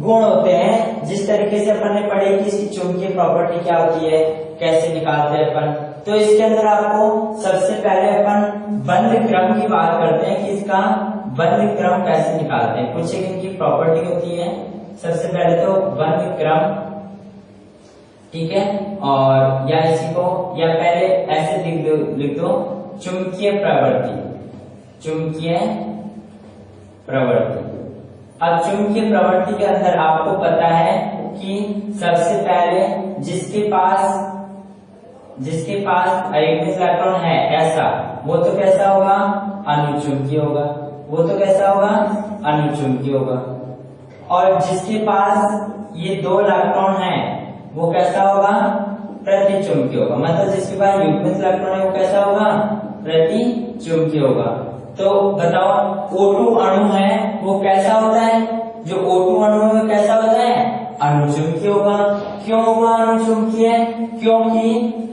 गुण होते हैं। जिस तरीके से अपन ने पढ़े कि इसकी चुंबकीय प्रॉपर्टी क्या होती है, कैसे निकालते हैं अपन, तो इसके अंदर आपको सबसे पहले अपन बंध क्रम की बात करते हैं कि इसका बंध क्रम कैसे निकालते हैं। कुछ इनकी प्रॉपर्टी होती है। सबसे पहले तो बंध क्रम, ठीक है, और या इसी को या पहले ऐसे लिख दो चुंबकीय प्रवृत्ति, चुंबकीय प्रवृत्ति। अब चुंबकीय प्रवृत्ति के अंदर आपको पता है कि सबसे पहले जिसके पास अयस्क इलेक्ट्रॉन है ऐसा, वो तो कैसा होगा? अनुचुंबकीय होगा। वो तो कैसा होगा? अनुचुंबकीय होगा। और जिसके पास ये दो इलेक्ट्रॉन है वो कैसा होगा? प्रतिचुंबकीय होगा। मतलब जिसके पास युग्मित इलेक्ट्रॉन है वो कैसा होगा? प्रतिचुंबकीय होगा। तो बताओ O2 अणु है वो कैसा होता है, जो O2 अणु है कैसा होता है, अनुचुंबकीय होगा। क्यों होगा अनुचुंबकीय, क्योंकि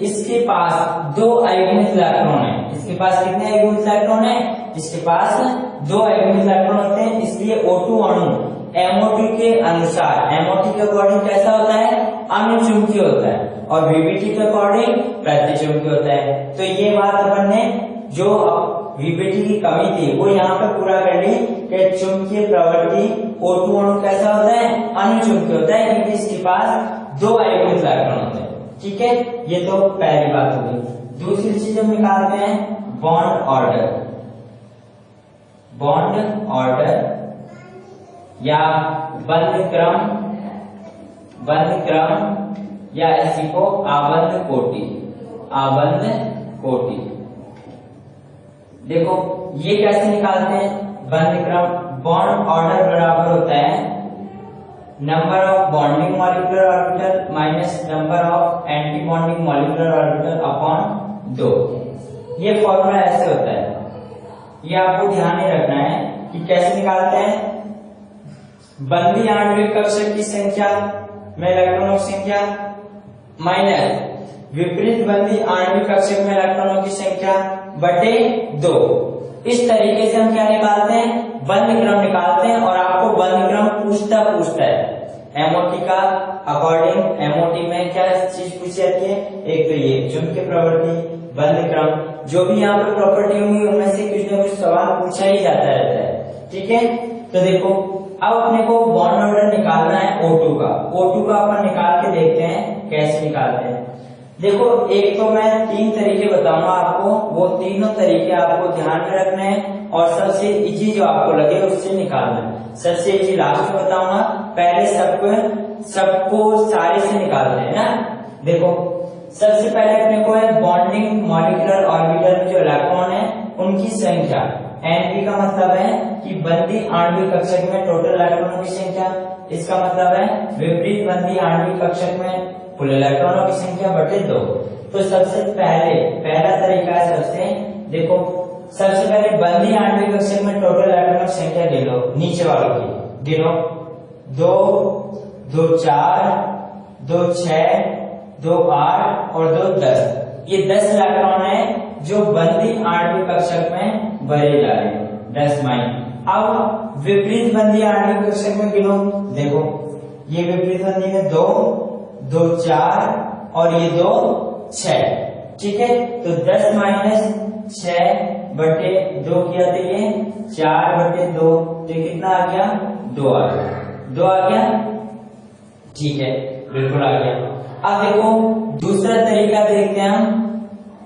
इसके पास 2 अयुग्मित इलेक्ट्रॉन है। इसके पास कितने अयुग्मित इलेक्ट्रॉन है, इसके पास 2 अयुग्मित इलेक्ट्रॉन होते हैं, इसलिए O2 अणु MOT के अनुसार, MOT के अकॉर्डिंग कैसा होता है, अनुचुंबकीय होता है, और VBT के अकॉर्डिंग प्रतिचुंबकीय होता है। तो ये बात अपन ने जो VBT की कमी थी वो यहाँ पे पूरा कर ली कि चुंबकीय प्रवृत्ति O2 अणु कैसा होता है, अनुचुंबकीय होता है, क्योंकि इसके पास 2 अयुग्मित इलेक्ट्रॉन होते हैं। ठीक है, ये तो पहली बात हो गई। दूसरी चीज हम निकालते हैं बॉन्ड ऑर्डर। बॉन्ड ऑर्डर या बंध क्रम या इसी को आबंध कोटि, आबंध कोटि। देखो ये कैसे निकालते हैं, बंध क्रम, बॉन्ड ऑर्डर बराबर होता है number of bonding molecular orbital minus number of anti bonding molecular orbital upon 2। ये फॉर्मूला ऐसे होता है, ये आपको ध्यान में रखना है कि कैसे निकालते हैं। बंधी आणविक कक्षक की संख्या में इलेक्ट्रॉनों की संख्या माइनस विपरीत बंधी आणविक कक्षक में इलेक्ट्रॉनों की संख्या बटे 2। इस तरीके से हम क्या निकालते हैं, बंध क्रम निकालते हैं। और आपको बंध क्रम पूछता है MOT का अकॉर्डिंग, MOT में क्या चीज पूछी जाती है, एक तो ये चुंबकीय प्रवृत्ति, बंध क्रम, जो भी यहाँ पर प्रॉपर्टी होंगी उनमें से कुछ न कुछ सवाल पूछा ही जाता रहता है। ठीक है, तो देखो अब अपने को बॉन्ड ऑर्डर निकालना है O2 का। O2 का अपन निकाल के देखते हैं कैसे निकालते हैं। देखो एक तो मैं 3 तरीके बताऊंगा आपको, वो तीनों तरीके आपको ध्यान में रखने हैं और सबसे इजी जो आपको लगे उससे निकालना है। सबसे इजी लास्ट में बताऊंगा, पहले सबको सारे से निकालते हैं ना। देखो सबसे पहले अपने को है बॉन्डिंग मॉलिक्यूलर ऑर्बिटल में जो इलेक्ट्रॉन है उनकी संख्या। Np का मतलब है कि बंधी आणविक कक्षक में टोटल इलेक्ट्रॉनों की संख्या, इसका मतलब है विपरीत बंधी आणविक कक्षक में कुल इलेक्ट्रॉनों की संख्या बटे 2। तो सबसे पहला तरीका है, देखो सबसे पहले बंधी आणविक कक्षक में टोटल इलेक्ट्रॉनों की संख्या गिनो, नीचे वालों की गिनो, 2, 2 4, 2 6, 2 8 और 2 10। ये 10 इलेक्ट्रॉन है जो बंधी आणविक कक्षक में भरे जा रहे हैं, 10 माइन। अब विपरीत बंधी आणविक कक्षक में गिनो, देखो ये विपरीत बंधी में 2, 2 4 और ये 2 6। ठीक है, तो 10 माइनस 6 बटे 2 किया तो ये 4 बटे 2, तो कितना आ गया, 2 आ गया, 2 आ गया। ठीक है, बिल्कुल आ गया। अब देखो दूसरा तरीका देखते हैं हम,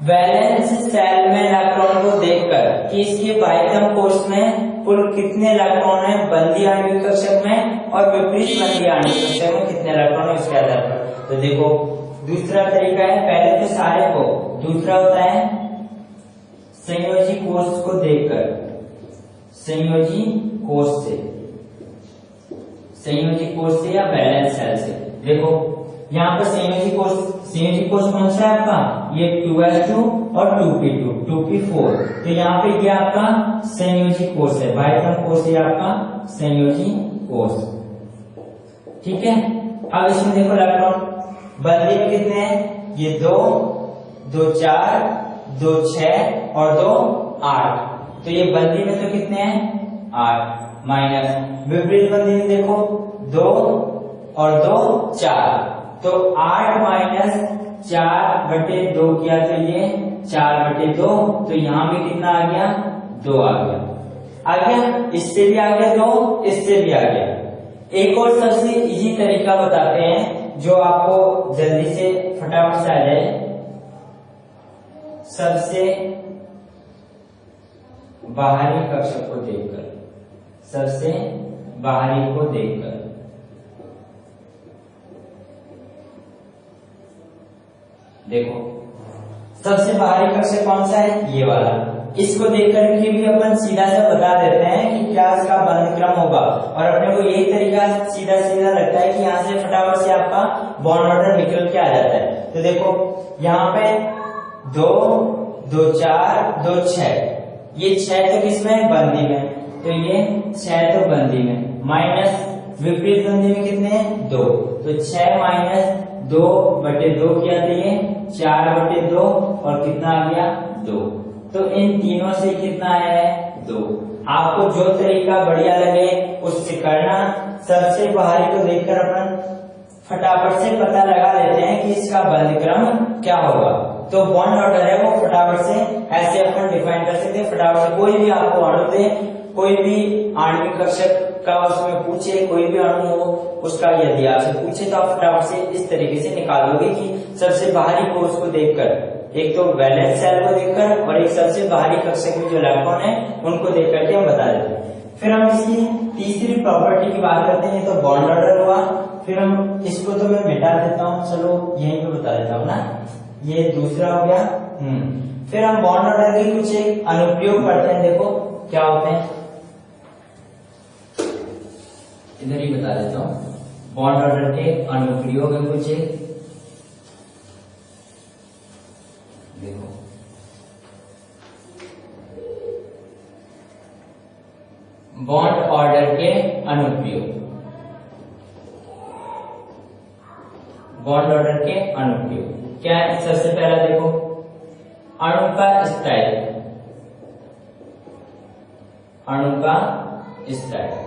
वैलेंस सेल में इलेक्ट्रॉन को देखकर कि इसके बाह्यतम कोश में कुल कितने इलेक्ट्रॉन है बंधी आणविक कक्षक में और विपरीत बंधी आणविक कक्षक में कितने इलेक्ट्रॉन है उसके आधार पर। तो देखो दूसरा तरीका है, पहले तो सारे को, दूसरा होता है संयोजी कोश को देखकर, संयोजी कोश से या बैलेंस सेल से। देखो यहाँ पर संयोजी कोश कौन सा है आपका, ये 2s2 और 2p2, 2p4। तो यहाँ पे ये आपका संयोजी कोश है, बाह्यतम कोश है आपका संयोजी कोश। ठीक है, अब इसमें देखो इलेक्ट्रॉन बंधी में कितने हैं, ये 2, 2 4, 2 6 और 2 8। तो ये बंधी में तो कितने हैं, 8 माइनस विपरीत बंधी में देखो 2 और 2 4, तो 8 माइनस 4 बटे 2 किया तो ये 4 बटे 2, तो यहाँ भी कितना आ गया, 2 आ गया, इससे भी आ गया 2, इससे भी आ गया। एक और सबसे इजी तरीका बताते हैं जो आपको जल्दी से फटाफट से आ जाए। सबसे बाहरी कक्षक को देखकर, सबसे बाहरी को देखकर, देखो सबसे बाहरी कक्षक कौन सा है, ये वाला। इसको देखकर के भी अपन सीधा सा बता देते हैं कि क्या इसका बंध क्रम होगा, और अपने को यही तरीका सीधा लगता है कि यहाँ से फटाफट से आपका बॉन्ड ऑर्डर निकल के आ जाता है। तो देखो यहाँ पे 2, 2 4 2 6, ये 6 तो किसमें बंदी में, तो ये 6 तो बंदी में, माइनस विपरीत बंदी में कितने हैं 2, तो 6 माइनस 2/2 किया तो ये 4/2 और कितना आ गया 2। तो इन तीनों से कितना है 2। आपको जो तरीका बढ़िया लगे उससे करना। सबसे बाहरी को देखकर अपन फटाफट से पता लगा लेते हैं कि इसका बंध क्रम क्या होगा। तो बॉन्ड ऑर्डर है वो फटाफट से ऐसे अपन डिफाइन कर सकते हैं। फटाफट से कोई भी आपको अणु दे, कोई भी आणविक कक्षक का उसमें पूछे, कोई भी अणु हो उसका यदि आपसे पूछे तो आप फटाफट से इस तरीके से निकाल दोगे कि सबसे बाहरी को उसको देखकर, एक तो वैलेंस शेल को देखकर और एक सबसे बाहरी कक्षक में जो इलेक्ट्रॉन है उनको देख करके हम बता देते हैं। फिर हम इसकी तीसरी प्रॉपर्टी की बात करते हैं, तो बॉन्ड ऑर्डर हुआ। फिर हम इसको तो मैं मिटा देता हूँ, चलो यहीं पे बता देता हूँ ना, ये दूसरा हो गया। फिर हम बॉन्ड ऑर्डर के कुछ एक अनुप्रयोग करते हैं, देखो क्या होते हैं, इधर ही बता देता हूँ। बॉन्ड ऑर्डर के अनुप्रयोग है कुछ एक, देखो बॉन्ड ऑर्डर के अनुप्रयोग, बॉन्ड ऑर्डर के अनुप्रयोग क्या है। सबसे पहला देखो अणु का स्थायित्व, अणु का स्थायित्व,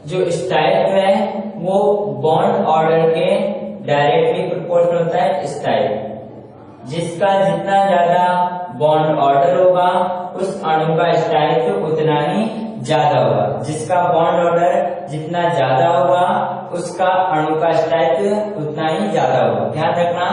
जो स्थायित्व है वो बॉन्ड ऑर्डर के डायरेक्टली प्रोपोर्शनल होता है स्थायित्व। जिसका जितना ज्यादा बॉन्ड ऑर्डर होगा उस अणु का स्थायित्व उतना ही ज्यादा होगा। जिसका बॉन्ड ऑर्डर जितना ज्यादा होगा उसका अणु का स्थायित्व उतना ही ज्यादा होगा। ध्यान रखना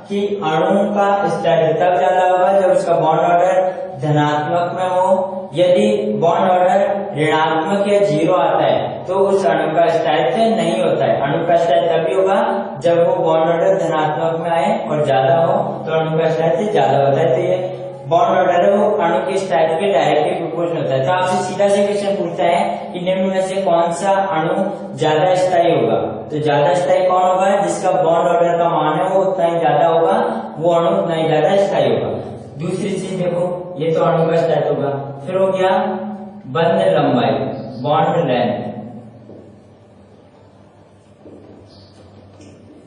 कि अणु का स्थायित्व तब ज्यादा होगा जब उसका बॉन्ड ऑर्डर धनात्मक में हो। यदि बॉन्ड ऑर्डर ऋणात्मक या 0 आता है तो उस अणु का स्थायित्व नहीं होता है। अणु का स्थायित्व तभी होगा जब वो बॉन्ड ऑर्डर धनात्मक में आए और ज्यादा हो तो अणु का स्थायित्व ज्यादा होता है। तो ये बॉन्ड ऑर्डर है वो अणु के स्थायित्व के डायरेक्टली प्रोपोर्शनल होता है। तो आपसे सीधा से क्वेश्चन पूछता है कि निम्न में से कौन सा अणु ज्यादा स्थायी होगा, तो ज्यादा स्थायी कौन होगा, जिसका बॉन्ड ऑर्डर का मान है वो उतना ही ज्यादा होगा, वो अणु उतना ही ज्यादा स्थायी होगा। दूसरी चीज देखो, ये तो अणु का स्थायित्व होगा। फिर हो गया बंध लंबाई, बॉन्ड लेंथ।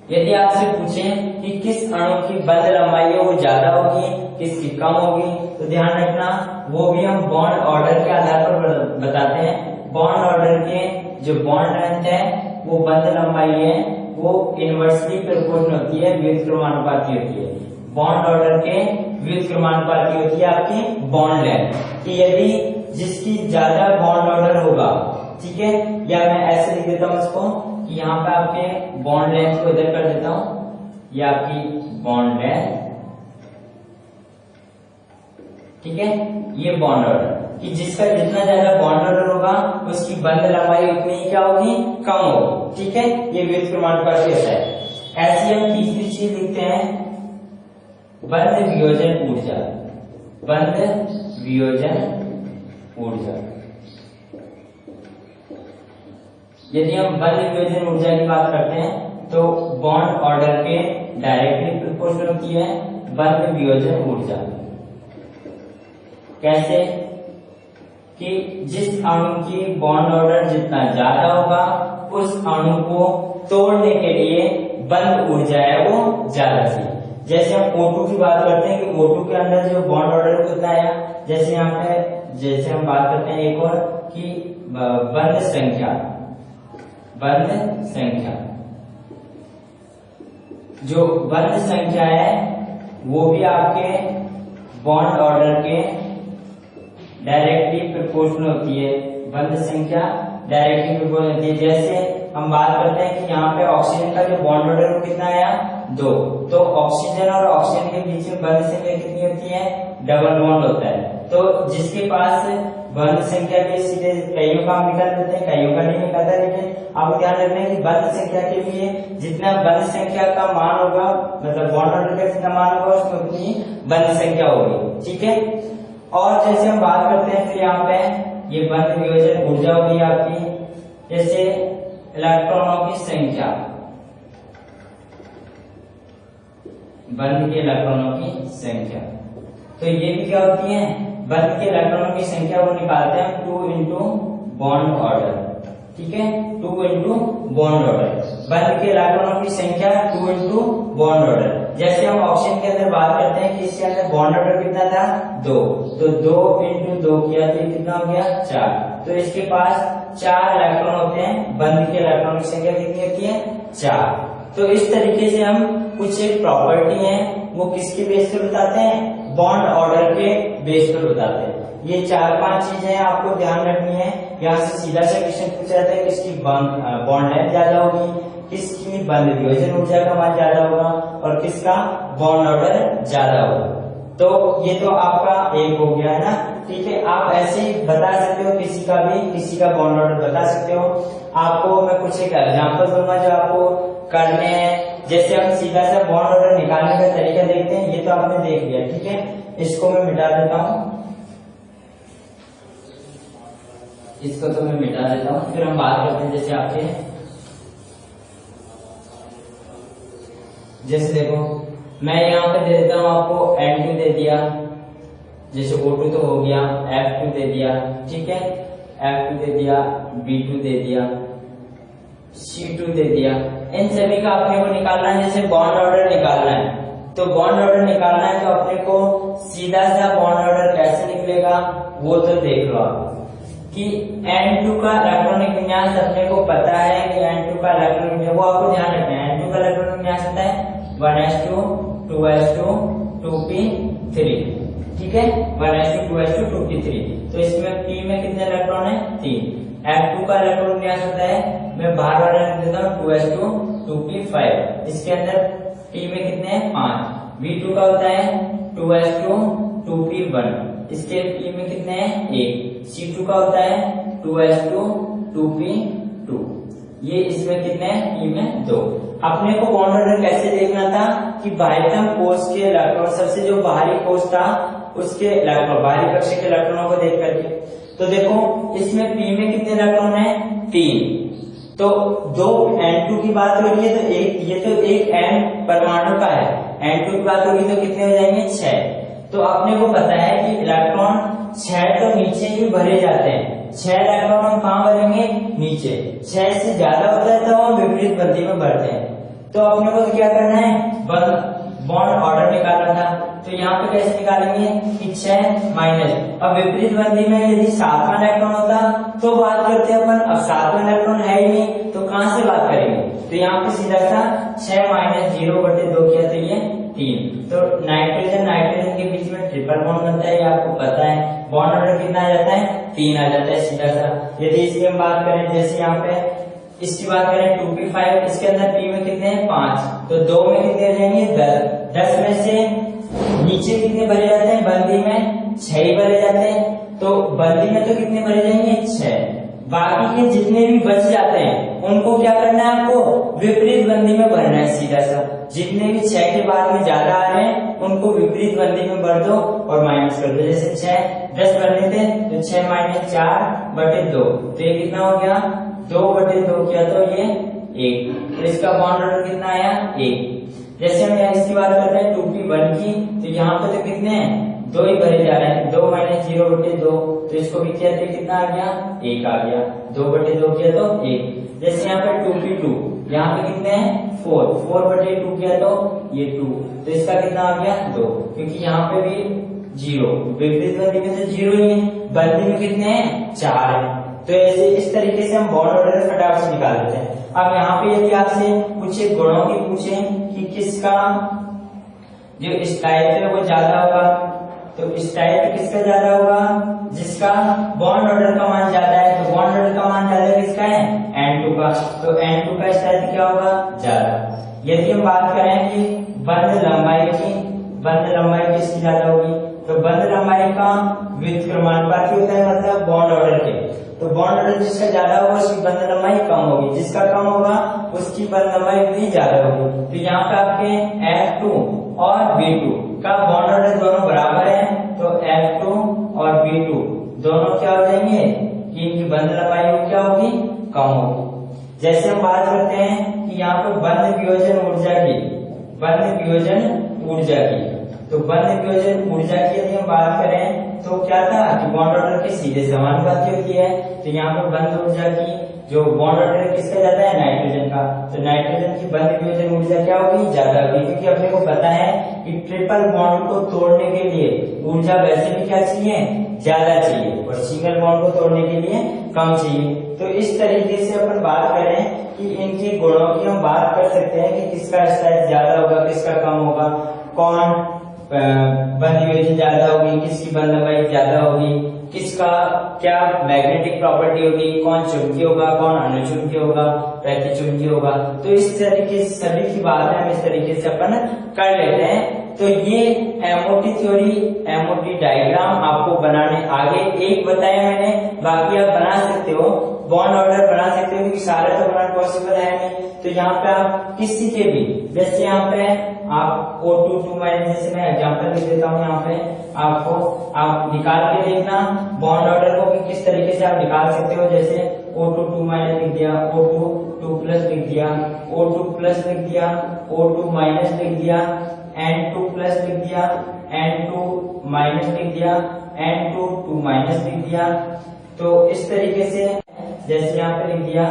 यदि आपसे पूछें कि किस अणु की बंध लंबाई है वो ज्यादा होगी, किसकी कम होगी, तो ध्यान रखना वो भी हम बॉन्ड ऑर्डर के आधार पर बताते हैं। बॉन्ड ऑर्डर के जो बॉन्ड लेंथ है वो बंध लंबाई है वो इनवर्सली प्रोपोर्शनल होती है, व्युत्क्रमानुपाती क्रमानुपाती होती है। बॉन्ड ऑर्डर के व्युत्क्रमानुपाती क्रमानुपाती होती है आपकी बॉन्ड लेंथ, कि यदि जिसकी ज्यादा बॉन्ड ऑर्डर होगा, ठीक है, या मैं ऐसे लिख देता हूँ इसको कि यहाँ पे आपके बॉन्ड लेंथ को इधर कर देता हूँ, ये आपकी बॉन्ड लेंथ, ठीक है, ये बॉन्ड ऑर्डर, कि जिसका जितना ज्यादा बॉन्ड ऑर्डर होगा उसकी बंध लंबाई उतनी ही क्या होगी, कम होगी, ठीक है, ये व्युत्क्रमानुपाती क्रमानुपाती होता है। ऐसी हम तीसरी चीज लिखते हैं बंध वियोजन ऊर्जा, बंध वियोजन ऊर्जा। यदि हम बंध वियोजन ऊर्जा की बात करते हैं तो बॉन्ड ऑर्डर के डायरेक्टली प्रोपोर्शनल होती है बंध वियोजन ऊर्जा। कैसे, कि जिस अणु की बॉन्ड ऑर्डर जितना ज्यादा होगा उस अणु को तोड़ने के लिए बंध ऊर्जा है वो ज्यादा थी। जैसे हम O2 की बात करते हैं कि O2 के अंदर जो बॉन्ड ऑर्डर कितना आया, जैसे यहाँ पे जैसे हम बात करते हैं एक और कि बंध संख्या, बंध संख्या, जो बंध संख्या है वो भी आपके बॉन्ड ऑर्डर के डायरेक्टली प्रोपोर्शनल होती है। बंध संख्या डायरेक्टली प्रोपोर्शनल होती है। जैसे हम बात करते हैं कि यहाँ पे ऑक्सीजन का जो बॉन्ड ऑर्डर वो कितना आया, 2, तो ऑक्सीजन और ऑक्सीजन के बीच में बंध संख्या कितनी होती है, डबल बॉन्ड होता है। तो जिसके पास बंध संख्या के सीधे कईयों का हम निकाल देते हैं, कईयों का नहीं निकालता, लेकिन आपको ध्यान रखना है कि बंध संख्या के लिए जितना बंध संख्या का मान होगा, मतलब बॉन्ड ऑर्डर का जितना मान होगा उसमें उतनी बंध संख्या होगी, ठीक है। और जैसे हम बात करते हैं फिर यहाँ पे ये बंध वियोजन ऊर्जा होगी आपकी, जैसे इलेक्ट्रॉनों की संख्या, बंध के इलेक्ट्रॉनों की संख्या। तो ये भी क्या होती है, बंध के इलेक्ट्रॉनों की संख्या वो निकालते हैं 2 इंटू बॉन्ड ऑर्डर। ठीक है, 2 इंटू बॉन्ड ऑर्डर, बंध के इलेक्ट्रॉनों की संख्या 2 इंटू बॉन्ड ऑर्डर। जैसे हम ऑप्शन के अंदर बात करते हैं कि इसके अंदर बॉन्ड ऑर्डर कितना था 2, तो 2 इंटू 2 किया तो कितना हो गया 4। तो इसके पास 4 इलेक्ट्रॉन होते हैं, बंध के इलेक्ट्रॉन की संख्या कितनी होती है 4। तो इस तरीके से हम कुछ एक प्रॉपर्टी है वो किसके बेस पर बताते हैं, बॉन्ड ऑर्डर के बेस पर बताते हैं। ये 4-5 चीजें आपको ध्यान रखनी है। यहाँ से सीधा सा क्वेश्चन पूछा जाता है किसकी बॉन्ड लेंथ ज्यादा होगी, किसकी बंध वियोजन ऊर्जा का मान ज्यादा होगा और किसका बॉन्ड ऑर्डर ज्यादा होगा। तो ये तो आपका एक हो गया है ना। ठीक है, आप ऐसे ही बता सकते हो किसी का बॉन्ड ऑर्डर बता सकते हो। आपको मैं कुछ एक एग्जाम्पल दूंगा जो आपको करने हैं। जैसे हम सीधा सा बॉन्ड ऑर्डर निकालने का तरीका देखते हैं, ये तो आपने देख लिया। ठीक है, इसको मैं मिटा देता हूँ, इसको तो मैं मिटा देता हूँ, फिर हम बात करते हैं। जैसे आपके जैसे देखो मैं यहाँ पे दे देता हूँ आपको N2 दे दिया, जैसे O2 तो हो गया, F2 दे दिया। ठीक है, F2 दे दिया, B2 दे दिया, C2 दे दिया। इन सभी का अपने को निकालना है। जैसे बॉन्ड ऑर्डर निकालना है, तो बॉन्ड ऑर्डर निकालना है तो अपने को सीधा सा बॉन्ड ऑर्डर कैसे निकलेगा वो तो देख लो आप कि N2 का इलेक्ट्रॉनिक विन्यास अपने को पता है कि N2 का इलेक्ट्रॉनिक विन्यास, वो आपको ध्यान रखना है। N2 का इलेक्ट्रॉनिक विन्यास होता है 1s2 2s2 2p3। ठीक है, 1s2 2s2 2p3। तो इसमें P में कितने इलेक्ट्रॉन है 3। F2 का इलेक्ट्रॉनिक विन्यास होता है, मैं बाहर वाला लिख देता हूँ 2s2 2p5। इसके अंदर P में कितने हैं 5। V2 का होता है 2s2 2p1, इसके P में कितने हैं 1। C2 का होता है 2s2 2p2, ये इसमें कितने हैं P में 2। अपने को बॉन्ड ऑर्डर कैसे देखना था कि बाह्यतम कोष के इलेक्ट्रॉन, सबसे जो बाहरी कोष था उसके इलेक्ट्रॉन, बाहरी कक्ष के इलेक्ट्रॉनों को देख करके, तो देखो इसमें P में कितने इलेक्ट्रॉन है 3। तो 2 N2 की बात हो रही है तो ये तो एक N परमाणु का है, N2 की बात होगी तो कितने हो जाएंगे 6। तो अपने को पता है कि इलेक्ट्रॉन 6 तो नीचे ही भरे जाते हैं, 6 इलेक्ट्रॉन हम कहाँ भरेंगे नीचे, 6 से ज्यादा होता है तो हम विपरीत बंधी में भरते हैं। तो अपने को क्या करना है, बॉन्ड ऑर्डर निकालना था। तो यहाँ पे कैसे निकालेंगे कि 6 माइनस, अब विपरीत बंधी में यदि 7वां इलेक्ट्रॉन होता तो बात करते हैं अपन, अब 7वां इलेक्ट्रॉन है ही नहीं तो कहां से बात करेंगे। तो यहाँ पे सीधा सा 6 माइनस 0/2 किया तो ये 3। तो नाइट्रोजन के बीच में ट्रिपल बॉन्ड बनता है, ये आपको पता है। बॉन्ड ऑर्डर कितना आ जाता है 3 आ जाता है सीधा सा। यदि इसकी हम बात करें, जैसे यहाँ पे इसकी बात करें 2p5, इसके अंदर P में कितने हैं 5, तो 2 में कितने हो जाएंगे 10। 10 में से नीचे कितने भरे जाते हैं, बंदी में 6 ही भरे जाते हैं। तो बंदी में तो कितने भरे जाएंगे 6। बाकी के जितने भी बच जाते हैं उनको क्या करना है, आपको विपरीत बंदी में भरना है सीधा सा। जितने भी 6 के बाद में ज्यादा आ रहे हैं उनको विपरीत बंदी में भर दो और माइनस कर दो। जैसे 6 10 भरने थे तो 6 माइनस 4/2, तो ये कितना हो गया 2/2 किया तो ये 1। तो इसका बॉन्ड ऑर्डर कितना आया 1। जैसे हम यहाँ इसकी बात करते हैं 2p1 की, तो यहाँ पे तो कितने हैं 2 ही भरे जा रहे हैं, 2 माइनस 0/2, तो इसको भी किया तो कितना आ गया 1 आ गया, 2/2 किया तो 1। जैसे यहाँ पे 2p2, यहाँ पे कितने हैं 4/2 किया तो ये 2, तो इसका कितना आ गया 2, क्योंकि यहाँ पे भी 0, विपरीत बंदी में तो 0 ही है, बंदी में कितने हैं 4 है। तो ऐसे इस तरीके से हम बॉन्ड ऑर्डर फटाफट से निकाल देते हैं। अब यहाँ पे यदि आपसे कुछ एक गुणों की पूछे कि किसका जो स्टाइल है वो ज्यादा होगा, तो स्टाइल किसका ज्यादा होगा, जिसका बॉन्ड ऑर्डर का मान ज्यादा है। तो बॉन्ड ऑर्डर का मान ज्यादा किसका है N2 का, तो N2 का स्टाइल क्या होगा ज्यादा। यदि हम बात करें कि बंध लंबाई किसकी ज्यादा होगी, तो बंध लंबाई का व्युत्क्रमानुपाती होता है, मतलब बॉन्ड ऑर्डर के। तो बॉन्ड ऑर्डर जिसका ज्यादा होगा उसकी बंध लंबाई कम होगी, जिसका कम होगा उसकी बंध लंबाई भी ज्यादा होगी। तो यहाँ पे आपके F2 और B2 का बॉन्ड ऑर्डर दोनों बराबर है, तो F2 और B2 दोनों क्या हो जाएंगे कि इनकी बंध लंबाई क्या होगी कम होगी। जैसे हम बात करते हैं कि यहाँ पे बंध वियोजन ऊर्जा की। तो बंद वियोजन ऊर्जा की यदि हम बात करें तो क्या था कि बॉन्ड ऑर्डर के सीधे समानुपाती होती है। तो यहाँ पर बंद ऊर्जा की जो बॉन्ड ऑर्डर किसका जाता है, नाइट्रोजन का। तो नाइट्रोजन की बंद वियोजन ऊर्जा क्या होगी, ज्यादा होगी, क्योंकि अपने को पता है कि ट्रिपल बॉन्ड को तोड़ने के लिए ऊर्जा वैसे भी क्या चाहिए, ज्यादा चाहिए, और सिंगल बॉन्ड को तोड़ने के लिए कम चाहिए। तो इस तरीके से अपन बात करें कि इनके गुणों की हम बात कर सकते हैं कि किसका स्ट्रेंथ ज्यादा होगा, किसका कम होगा, कौन बंद वियोजन ज्यादा होगी, किसकी बंद लंबाई ज्यादा होगी, किसका क्या मैग्नेटिक प्रॉपर्टी होगी, कौन चुंबकीय होगा, कौन अनुचुंबकीय होगा, प्रतिचुंबकीय होगा। तो इस तरीके से सभी की बात है हम इस तरीके से अपन कर लेते हैं। तो ये एमओटी थ्योरी, एमओटी डायग्राम आपको बनाने आगे एक बताया मैंने, बाकी आप बना सकते हो, बॉन्ड ऑर्डर बना सकते हो, क्योंकि सारे तो बनाना पॉसिबल है नहीं। तो यहाँ पे आप किसी के भी, जैसे यहाँ पे आप O2 2 माइनस, जैसे मैं एग्जांपल लिख देता हूँ यहाँ पे आपको, आप निकाल के देखना बॉन्ड ऑर्डर को कि किस तरीके से आप निकाल सकते हो। जैसे O2 2 माइनस लिख दिया, O2 2 प्लस लिख दिया, O2 प्लस लिख दिया, O2 माइनस लिख दिया, N2 प्लस लिख दिया, N2 माइनस लिख दिया, N2 2 माइनस लिख दिया। तो इस तरीके से जैसे यहाँ पे लिख दिया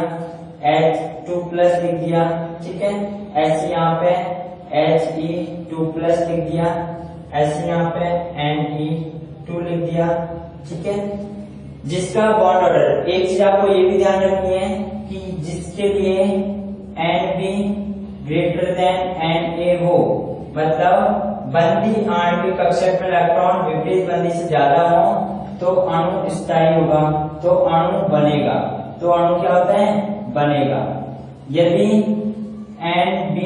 H2 प्लस लिख दिया, ठीक है, ऐसे यहाँ पे He2 प्लस लिख दिया, ऐसे यहाँ पे Ne2 लिख दिया, ठीक है। जिसका बॉन्ड ऑर्डर, एक चीज आपको ये भी ध्यान रखनी है कि जिसके लिए Nb ग्रेटर देन Na हो, मतलब बंदी आणविक कक्षक में इलेक्ट्रॉन विपरीत बंदी से ज्यादा हो, तो अणु स्थायी होगा, तो अणु बनेगा। तो अणु क्या होता है, बनेगा। यदि Nb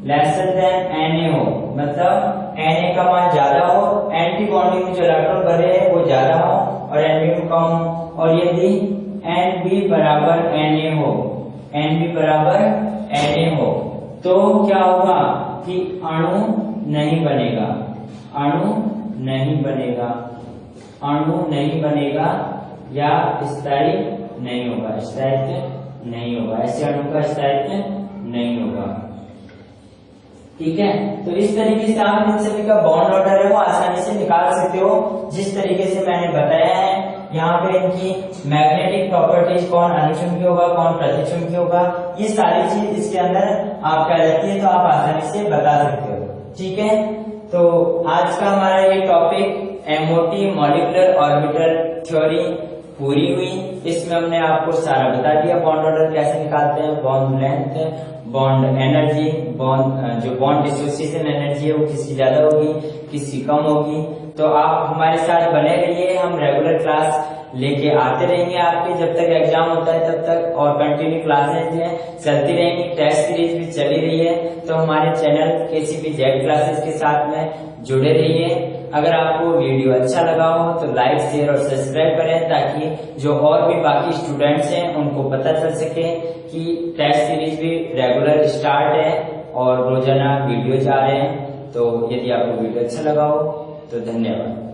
लेसर देन Na हो, मतलब Na का मान ज्यादा हो, एंटी बॉन्डिंग में जो इलेक्ट्रॉन भरे हैं वो ज्यादा हो और Nb कम हो, और यदि Nb बराबर Na हो, Nb बराबर Na हो, तो क्या होगा कि अणु नहीं बनेगा, अणु नहीं बनेगा, अणु नहीं बनेगा या स्थायी नहीं होगा, स्थायित्व नहीं होगा, ऐसे अणु का स्थायित्व नहीं होगा, ठीक है। तो इस तरीके से आप इन सभी का बॉन्ड ऑर्डर है वो आसानी से निकाल सकते हो, जिस तरीके से मैंने बताया है। यहाँ पे इनकी मैग्नेटिक प्रॉपर्टीज, कौन अनुचुंबकीय होगा, कौन प्रतिचुंबकीय होगा, ये सारी चीज इसके अंदर आपका रहती है, तो आप आसानी से बता सकते हो, ठीक है। तो आज का हमारा ये topic MOT molecular orbital theory पूरी हुई। इसमें हमने आपको सारा बता दिया, बॉन्ड ऑर्डर कैसे निकालते हैं, bond length, bond energy, bond जो बॉन्ड डिसोसिएशन एनर्जी है वो किसकी ज्यादा होगी, किसकी कम होगी। तो आप हमारे साथ बने रहिए, हम रेगुलर क्लास लेके आते रहेंगे आपके, जब तक एग्जाम होता है तब तक, और कंटिन्यू क्लासेज हैं चलती रहेंगी, टेस्ट सीरीज भी चली रही है। तो हमारे चैनल KCP जेड क्लासेस के साथ में जुड़े रहिए। अगर आपको वीडियो अच्छा लगा हो तो लाइक, शेयर और सब्सक्राइब करें, ताकि जो और भी बाकी स्टूडेंट्स हैं उनको पता चल सके कि टेस्ट सीरीज भी रेगुलर स्टार्ट है और रोजाना वीडियो आ रहे हैं। तो यदि आपको वीडियो अच्छा लगा हो तो धन्यवाद।